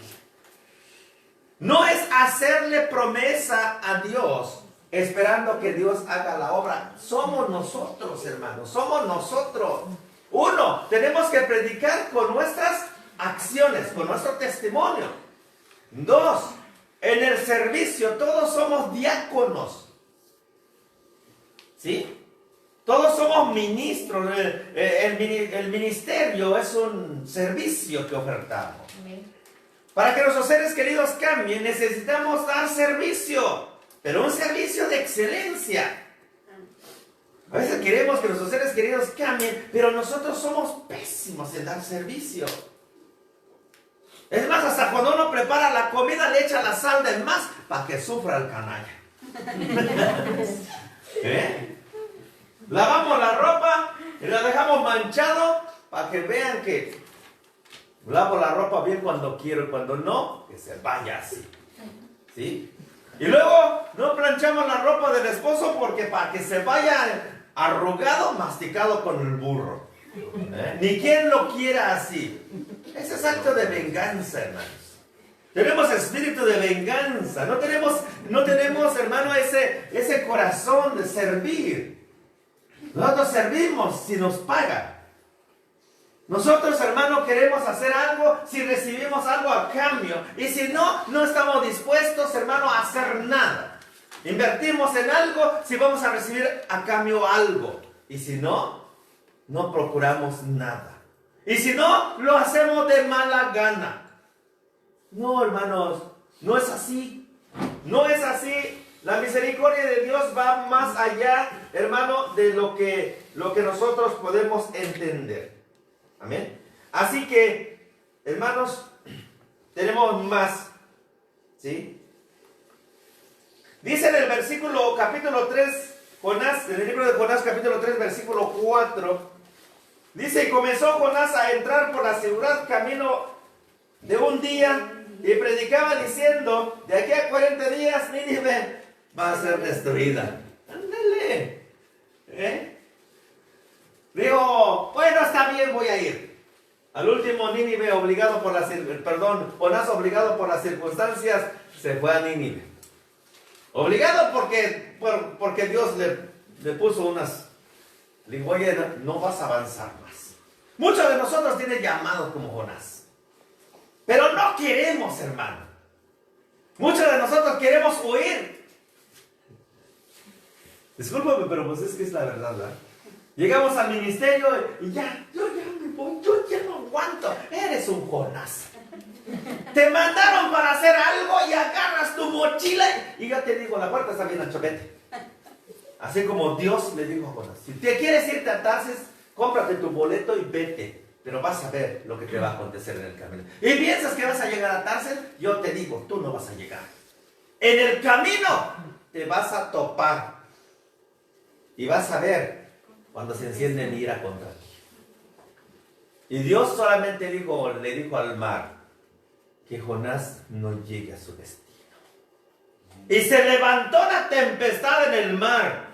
No es hacerle promesa a Dios esperando que Dios haga la obra. Somos nosotros, hermanos, somos nosotros. Uno, tenemos que predicar con nuestras acciones, con nuestro testimonio. Dos, en el servicio, todos somos diáconos. ¿Sí? Todos somos ministros. El ministerio es un servicio que ofertamos. Para que nuestros seres queridos cambien, necesitamos dar servicio, pero un servicio de excelencia. A veces queremos que nuestros seres queridos cambien, pero nosotros somos pésimos en dar servicio. Es más, hasta cuando uno prepara la comida le echa la sal de más para que sufra el canalla. Lavamos la ropa y la dejamos manchado para que vean que lavo la ropa bien cuando quiero y cuando no, que se vaya así. ¿Sí? Y luego no planchamos la ropa del esposo porque para que se vaya arrugado, masticado con el burro. Ni quien lo quiera así. Ese es acto de venganza, hermanos. Tenemos espíritu de venganza. No tenemos, hermano, ese corazón de servir. Nosotros servimos si nos pagan. Nosotros, hermano, queremos hacer algo si recibimos algo a cambio. Y si no, no estamos dispuestos, hermano, a hacer nada. Invertimos en algo si vamos a recibir a cambio algo. Y si no, no procuramos nada. Y si no, lo hacemos de mala gana. No, hermanos, no es así. No es así. La misericordia de Dios va más allá, hermano, de lo que nosotros podemos entender. Amén. Así que, hermanos, tenemos más. ¿Sí? Dice en el versículo, capítulo 3, Jonás, en el libro de Jonás, capítulo 3, versículo 4. Dice, y comenzó Jonás a entrar por la ciudad camino de un día y predicaba diciendo, de aquí a 40 días Nínive va a ser destruida. Ándale. Digo, bueno, está bien, voy a ir. Al último, Nínive, Jonás obligado por las circunstancias, se fue a Nínive. Obligado porque Dios le puso unas... Le dijo, oye, no vas a avanzar más. Muchos de nosotros tienen llamados como Jonás. Pero no queremos, hermano. Muchos de nosotros queremos huir. Discúlpame, pero pues es que es la verdad, ¿verdad? Llegamos al ministerio y ya, yo ya me voy, yo ya no aguanto. Eres un Jonás. Te mandaron para hacer algo y agarras tu mochila y ya te digo, la puerta está bien ancha, vete. Así como Dios le dijo a Jonás, si te quieres irte a Tarsis, cómprate tu boleto y vete. Pero vas a ver lo que te va a acontecer en el camino. Y piensas que vas a llegar a Tarsis, yo te digo, tú no vas a llegar. En el camino te vas a topar. Y vas a ver cuando se enciende en ira contra ti. Y Dios solamente le dijo al mar que Jonás no llegue a su destino. Y se levantó la tempestad en el mar.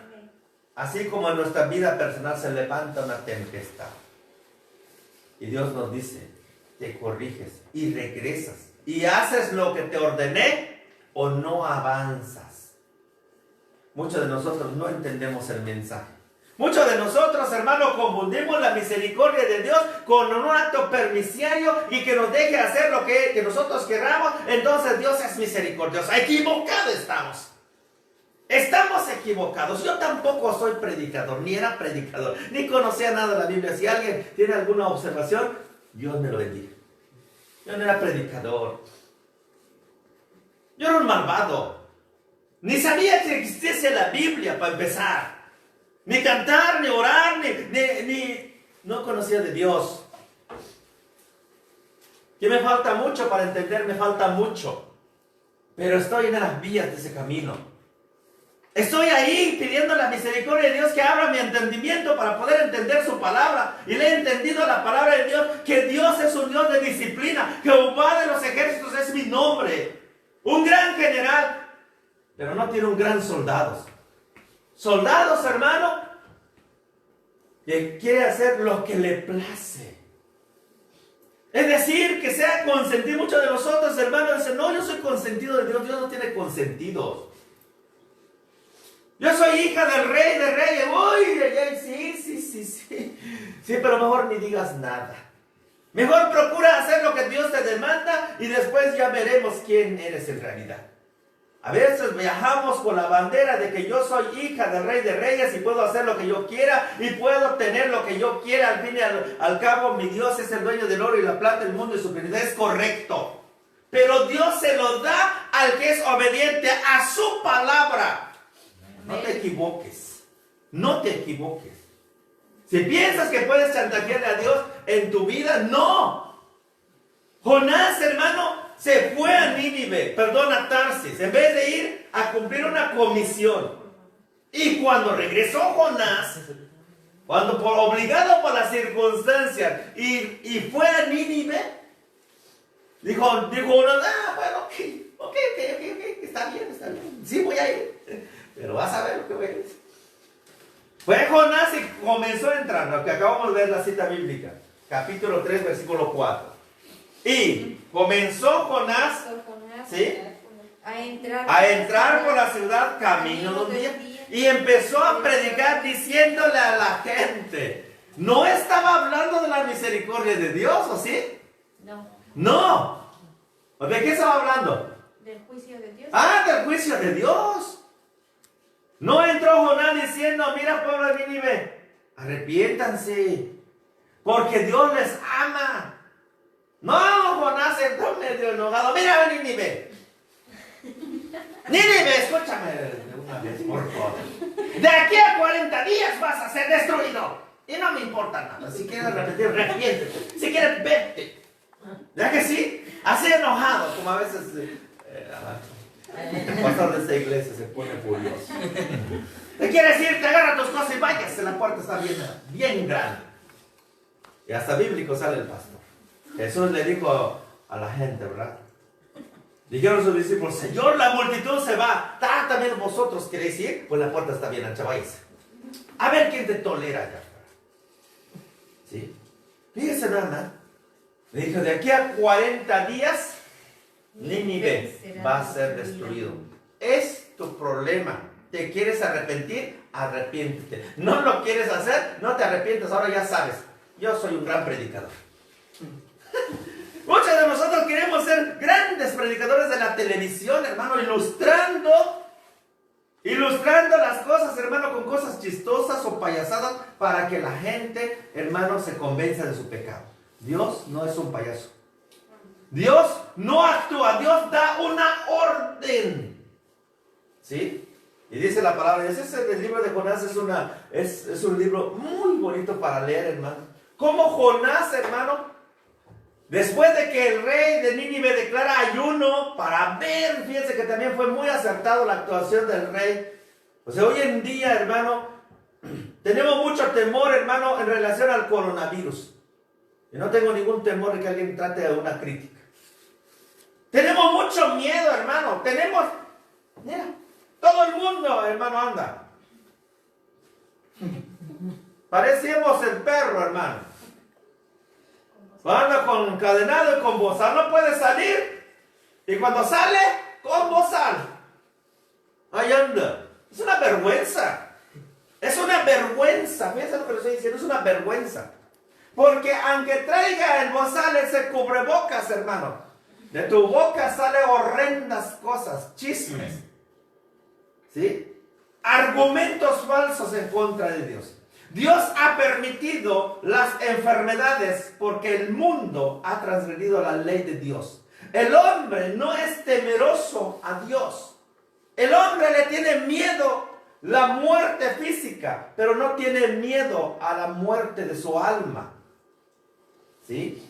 Así como en nuestra vida personal se levanta una tempestad. Y Dios nos dice, te corriges y regresas. Y haces lo que te ordené o no avanzas. Muchos de nosotros no entendemos el mensaje. Muchos de nosotros, hermanos, confundimos la misericordia de Dios con un acto permisiario y que nos deje hacer lo que nosotros queramos. Entonces Dios es misericordioso. Equivocados estamos. Estamos equivocados. Yo tampoco soy predicador, ni era predicador, ni conocía nada de la Biblia. Si alguien tiene alguna observación, Dios me lo bendiga. Yo no era predicador. Yo era un malvado. Ni sabía que existiese la Biblia para empezar. Ni cantar, ni orar, ni no conocía de Dios. Que me falta mucho para entender, me falta mucho. Pero estoy en las vías de ese camino. Estoy ahí pidiendo la misericordia de Dios que abra mi entendimiento para poder entender su palabra. Y le he entendido la palabra de Dios, que Dios es un Dios de disciplina. Jehová de los ejércitos es mi nombre. Un gran general, pero no tiene un gran soldado. Soldados, hermano, que quiere hacer lo que le place. Es decir, que sea consentido. Muchos de nosotros, hermanos, dicen, no, yo soy consentido de Dios. Dios no tiene consentidos. Yo soy hija del rey de reyes. Uy, sí. Sí, pero mejor ni digas nada. Mejor procura hacer lo que Dios te demanda y después ya veremos quién eres en realidad. A veces viajamos con la bandera de que yo soy hija del rey de reyes y puedo hacer lo que yo quiera y puedo tener lo que yo quiera. Al fin y al cabo, mi Dios es el dueño del oro y la plata, el mundo y su plenitud. Es correcto. Pero Dios se lo da al que es obediente a su palabra. No te equivoques. No te equivoques. Si piensas que puedes chantajearle a Dios en tu vida, no. Jonás, hermano, se fue a Nínive, a Tarsis, en vez de ir a cumplir una comisión. Y cuando regresó Jonás, cuando obligado por las circunstancias, y fue a Nínive, dijo bueno, ok, está bien, sí voy a ir, pero vas a ver lo que voy a decir. Fue Jonás y comenzó a entrar, lo que acabamos de ver la cita bíblica, capítulo 3, versículo 4. Y comenzó Jonás, ¿sí?, a entrar por la ciudad camino de un día. Y empezó a predicar diciéndole a la gente. ¿No estaba hablando de la misericordia de Dios, o sí? No. ¿De qué estaba hablando? Del juicio de Dios. Del juicio de Dios. No entró Jonás diciendo, mira, pueblo de Nínive, arrepiéntanse, porque Dios les ama. No, Jonás entró medio enojado. Mira, Nínive. Nínive, escúchame de una vez, por favor. De aquí a 40 días vas a ser destruido. Y no me importa nada. Si quieres repetir, arrepiéntete. Si quieres, vete. ¿Verdad que sí? Así enojado, como a veces el pastor de esta iglesia se pone furioso. ¿Qué quiere decir? Te agarra tus cosas y váyase. La puerta está bien grande. Y hasta bíblico sale el pastor. Jesús le dijo a la gente, ¿verdad? Dijeron sus discípulos, Señor, la multitud se va. ¿También vosotros queréis ir? Pues la puerta está bien ancha, váyase. A ver quién te tolera allá afuera. ¿Sí? Fíjese nada más. Le dijo, de aquí a 40 días, Nínive va a ser destruido. Es tu problema. ¿Te quieres arrepentir? Arrepiéntete. ¿No lo quieres hacer? No te arrepientes. Ahora ya sabes. Yo soy un gran predicador. Muchos Muchos de nosotros queremos ser grandes predicadores de la televisión, hermano, ilustrando las cosas, hermano, con cosas chistosas o payasadas para que la gente, hermano, se convenza de su pecado. Dios no es un payaso. Dios no actúa, Dios da una orden. ¿Sí? Y dice la palabra, ese es el libro de Jonás, es un libro muy bonito para leer, hermano. Como Jonás, hermano, después de que el rey de Nínive declara ayuno para ver, fíjense que también fue muy acertado la actuación del rey. O sea, hoy en día, hermano, tenemos mucho temor, hermano, en relación al coronavirus. Y no tengo ningún temor de que alguien trate de una crítica. Tenemos mucho miedo, hermano. Mira, todo el mundo, hermano, anda. Parecíamos el perro, hermano. Anda con encadenado y con bozal. No puede salir. Y cuando sale, con bozal. Ahí anda. Es una vergüenza. Es una vergüenza. Fíjense lo que le estoy diciendo. Es una vergüenza. Porque aunque traiga el bozal, ese cubrebocas, hermano, de tu boca salen horrendas cosas, chismes. ¿Sí? Argumentos falsos en contra de Dios. Dios ha permitido las enfermedades porque el mundo ha transgredido la ley de Dios. El hombre no es temeroso a Dios. El hombre le tiene miedo a la muerte física, pero no tiene miedo a la muerte de su alma. ¿Sí?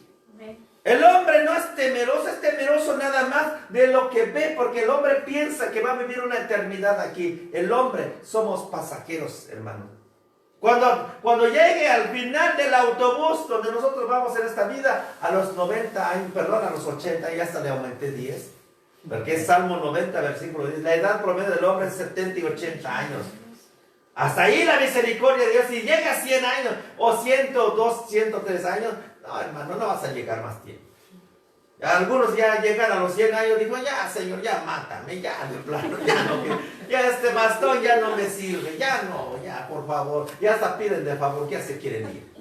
El hombre no es temeroso nada más de lo que ve, porque el hombre piensa que va a vivir una eternidad aquí. El hombre somos pasajeros, hermano. Cuando llegue al final del autobús donde nosotros vamos en esta vida, a los 90 años, perdón, a los 80, ya hasta le aumenté 10, porque es Salmo 90, versículo 10, la edad promedio del hombre es 70 y 80 años. Hasta ahí la misericordia de Dios. Si llega a 100 años, o 102, 103 años, no, hermano, no vas a llegar más tiempo. Algunos ya llegan a los 100 años, digo, ya, Señor, ya mátame, ya, de plano, ya no, ya este bastón ya no me sirve, ya no, ya, por favor, ya hasta piden de favor, ya se quieren ir.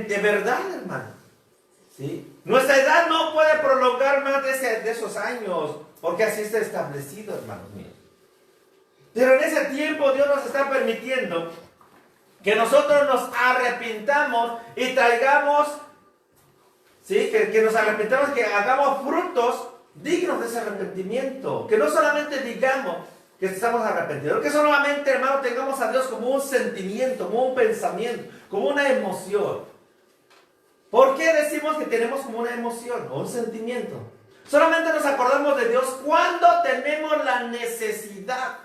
De verdad, hermano, ¿sí? Nuestra edad no puede prolongar más de esos años, porque así está establecido, hermanos míos. Pero en ese tiempo Dios nos está permitiendo que nosotros nos arrepintamos y traigamos, ¿sí? Que nos arrepintamos, que hagamos frutos dignos de ese arrepentimiento. Que no solamente digamos que estamos arrepentidos, que solamente, hermano, tengamos a Dios como un sentimiento, como un pensamiento, como una emoción. ¿Por qué decimos que tenemos como una emoción o un sentimiento? Solamente nos acordamos de Dios cuando tenemos la necesidad.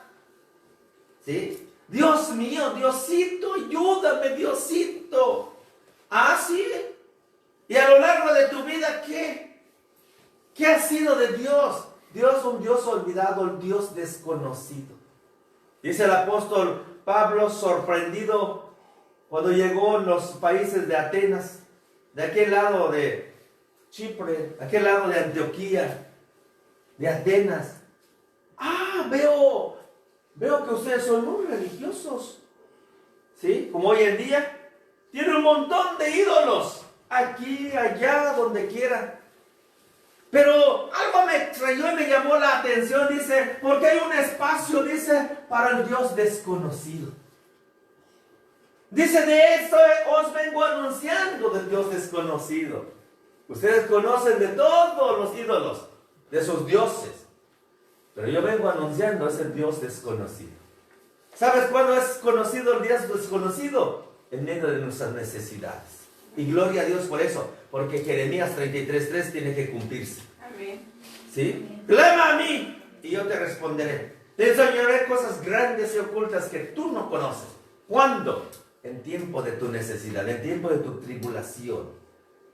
¿Sí? Dios mío, Diosito, ayúdame, Diosito. ¿Ah, sí? Y a lo largo de tu vida, ¿qué? ¿Qué ha sido de Dios? Dios, un Dios olvidado, un Dios desconocido. Dice el apóstol Pablo, sorprendido cuando llegó en los países de Atenas, de aquel lado de Chipre, de aquel lado de Antioquía, de Atenas. Ah, veo que ustedes son muy religiosos. ¿Sí? Como hoy en día, tienen un montón de ídolos. Aquí, allá, donde quiera. Pero algo me extrañó y me llamó la atención, dice, porque hay un espacio, dice, para el Dios desconocido. Dice, de eso os vengo anunciando del Dios desconocido. Ustedes conocen de todos los ídolos, de sus dioses. Pero yo vengo anunciando ese Dios desconocido. ¿Sabes cuándo es conocido el Dios desconocido? En medio de nuestras necesidades. Y gloria a Dios por eso, porque Jeremías 33:3 tiene que cumplirse. Amén. ¿Sí? Clama a mí y yo te responderé. Te enseñaré cosas grandes y ocultas que tú no conoces. ¿Cuándo? En tiempo de tu necesidad, en tiempo de tu tribulación.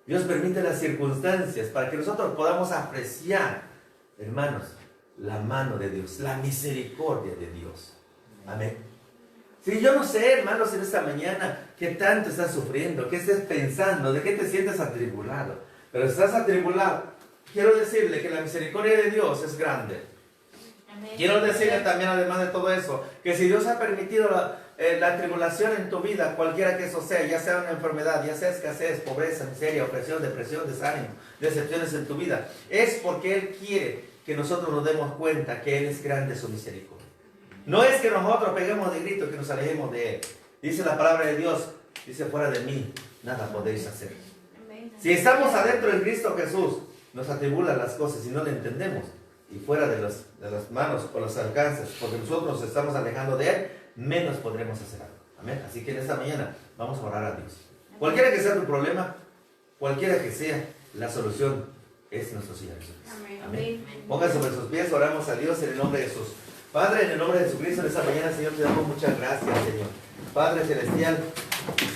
Dios permite las circunstancias para que nosotros podamos apreciar, hermanos, la mano de Dios, la misericordia de Dios. Amén. Sí, yo no sé, hermanos, en esta mañana, qué tanto estás sufriendo, qué estés pensando, de qué te sientes atribulado. Pero si estás atribulado, quiero decirle que la misericordia de Dios es grande. Quiero decirle también, además de todo eso, que si Dios ha permitido la tribulación en tu vida, cualquiera que eso sea, ya sea una enfermedad, ya sea escasez, pobreza, miseria, opresión, depresión, desánimo, decepciones en tu vida, es porque Él quiere que nosotros nos demos cuenta que Él es grande su misericordia. No es que nosotros peguemos de grito, que nos alejemos de Él. Dice la palabra de Dios, dice, fuera de mí, nada podéis hacer. Si estamos adentro de Cristo Jesús, nos atribulan las cosas y no le entendemos. Y fuera de las manos o los alcances, porque nosotros nos estamos alejando de Él, menos podremos hacer algo. Amén. Así que en esta mañana vamos a orar a Dios. Cualquiera que sea tu problema, cualquiera que sea, la solución es nuestro Señor Jesús. Amén. Pónganse sobre sus pies, oramos a Dios en el nombre de Jesús. Padre, en el nombre de Jesucristo, en esta mañana, Señor, te damos muchas gracias, Señor. Padre Celestial,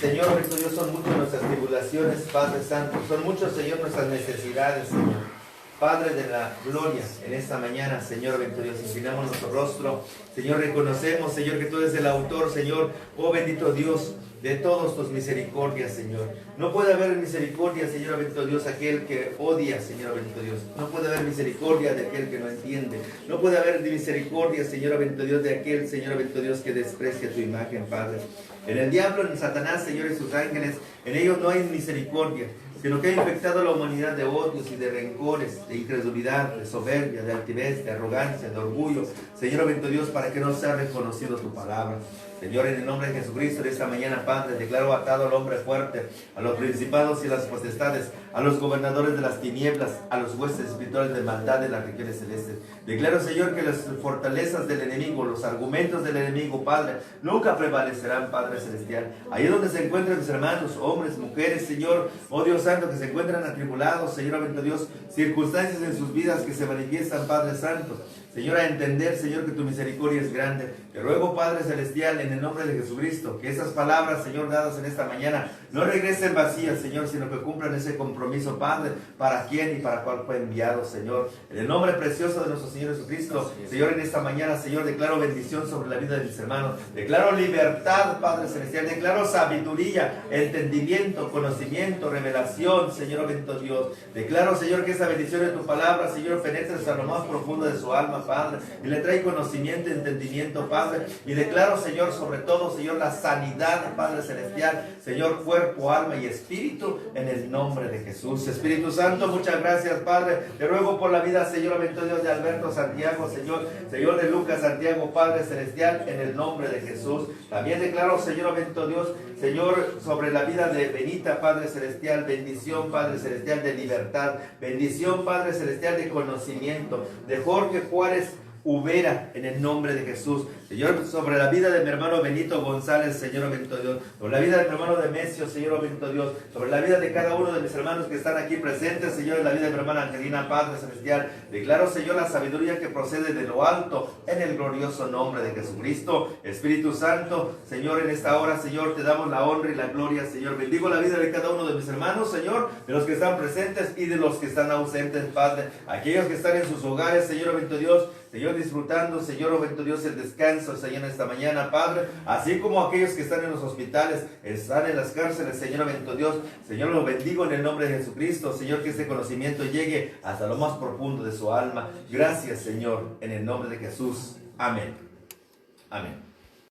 Señor, nuestro Dios, son muchas nuestras tribulaciones, Padre Santo. Son muchos, Señor, nuestras necesidades, Señor. Padre de la gloria, en esta mañana, Señor, bendito Dios, inclinamos nuestro rostro. Señor, reconocemos, Señor, que tú eres el autor, Señor, oh bendito Dios, de todas tus misericordias, Señor. No puede haber misericordia, Señor, bendito Dios, aquel que odia, Señor, bendito Dios. No puede haber misericordia de aquel que no entiende. No puede haber misericordia, Señor, bendito Dios, de aquel, Señor, bendito Dios, que desprecia tu imagen, Padre. En el diablo, en Satanás, Señor, y sus ángeles, en ellos no hay misericordia, sino que ha infectado a la humanidad de odios y de rencores, de incredulidad, de soberbia, de altivez, de arrogancia, de orgullo. Señor, bendito Dios, para que no sea reconocido tu palabra. Señor, en el nombre de Jesucristo, de esta mañana, Padre, declaro atado al hombre fuerte, a los principados y las potestades, a los gobernadores de las tinieblas, a los huestes espirituales de maldad de las regiones celestes. Declaro, Señor, que las fortalezas del enemigo, los argumentos del enemigo, Padre, nunca prevalecerán, Padre Celestial. Ahí donde se encuentran mis hermanos, hombres, mujeres, Señor, oh Dios Santo, que se encuentran atribulados, Señor, bendito Dios, circunstancias en sus vidas que se manifiestan, Padre Santo. Señor, a entender, Señor, que tu misericordia es grande. Te ruego, Padre Celestial, en el nombre de Jesucristo, que esas palabras, Señor, dadas en esta mañana, no regresen vacías, Señor, sino que cumplan ese compromiso, Padre, para quién y para cuál fue enviado, Señor. En el nombre precioso de nuestro Señor Jesucristo, Señor, en esta mañana, Señor, declaro bendición sobre la vida de mis hermanos. Declaro libertad, Padre Celestial. Declaro sabiduría, entendimiento, conocimiento, revelación, Señor, bendito Dios. Declaro, Señor, que esa bendición de tu palabra, Señor, penetre hasta lo más profundo de su alma, Padre, y le trae conocimiento, entendimiento, Padre, y declaro, Señor, sobre todo, Señor, la sanidad, Padre Celestial, Señor, cuerpo, alma y espíritu, en el nombre de Jesús. Espíritu Santo, muchas gracias, Padre. Te ruego por la vida, Señor, bendito Dios, de Alberto Santiago, Señor de Lucas Santiago, Padre Celestial, en el nombre de Jesús. También declaro, Señor, bendito Dios, Señor, sobre la vida de Benita, Padre Celestial, bendición, Padre Celestial, de libertad, bendición, Padre Celestial, de conocimiento, de Jorge Juárez Ubera, en el nombre de Jesús. Señor, sobre la vida de mi hermano Benito González, Señor, bendito Dios, sobre la vida de mi hermano Demesio, Señor, bendito Dios, sobre la vida de cada uno de mis hermanos que están aquí presentes, Señor, en la vida de mi hermana Angelina, Padre Celestial. Declaro, Señor, la sabiduría que procede de lo alto, en el glorioso nombre de Jesucristo. Espíritu Santo, Señor, en esta hora, Señor, te damos la honra y la gloria, Señor. Bendigo la vida de cada uno de mis hermanos, Señor, de los que están presentes y de los que están ausentes, Padre. Aquellos que están en sus hogares, Señor, bendito Dios, Señor, disfrutando, Señor, bendito Dios, el descanso, Señor, en esta mañana, Padre, así como aquellos que están en los hospitales, están en las cárceles, Señor, bendito Dios, Señor, lo bendigo en el nombre de Jesucristo, Señor, que este conocimiento llegue hasta lo más profundo de su alma. Gracias, Señor, en el nombre de Jesús. Amén. Amén.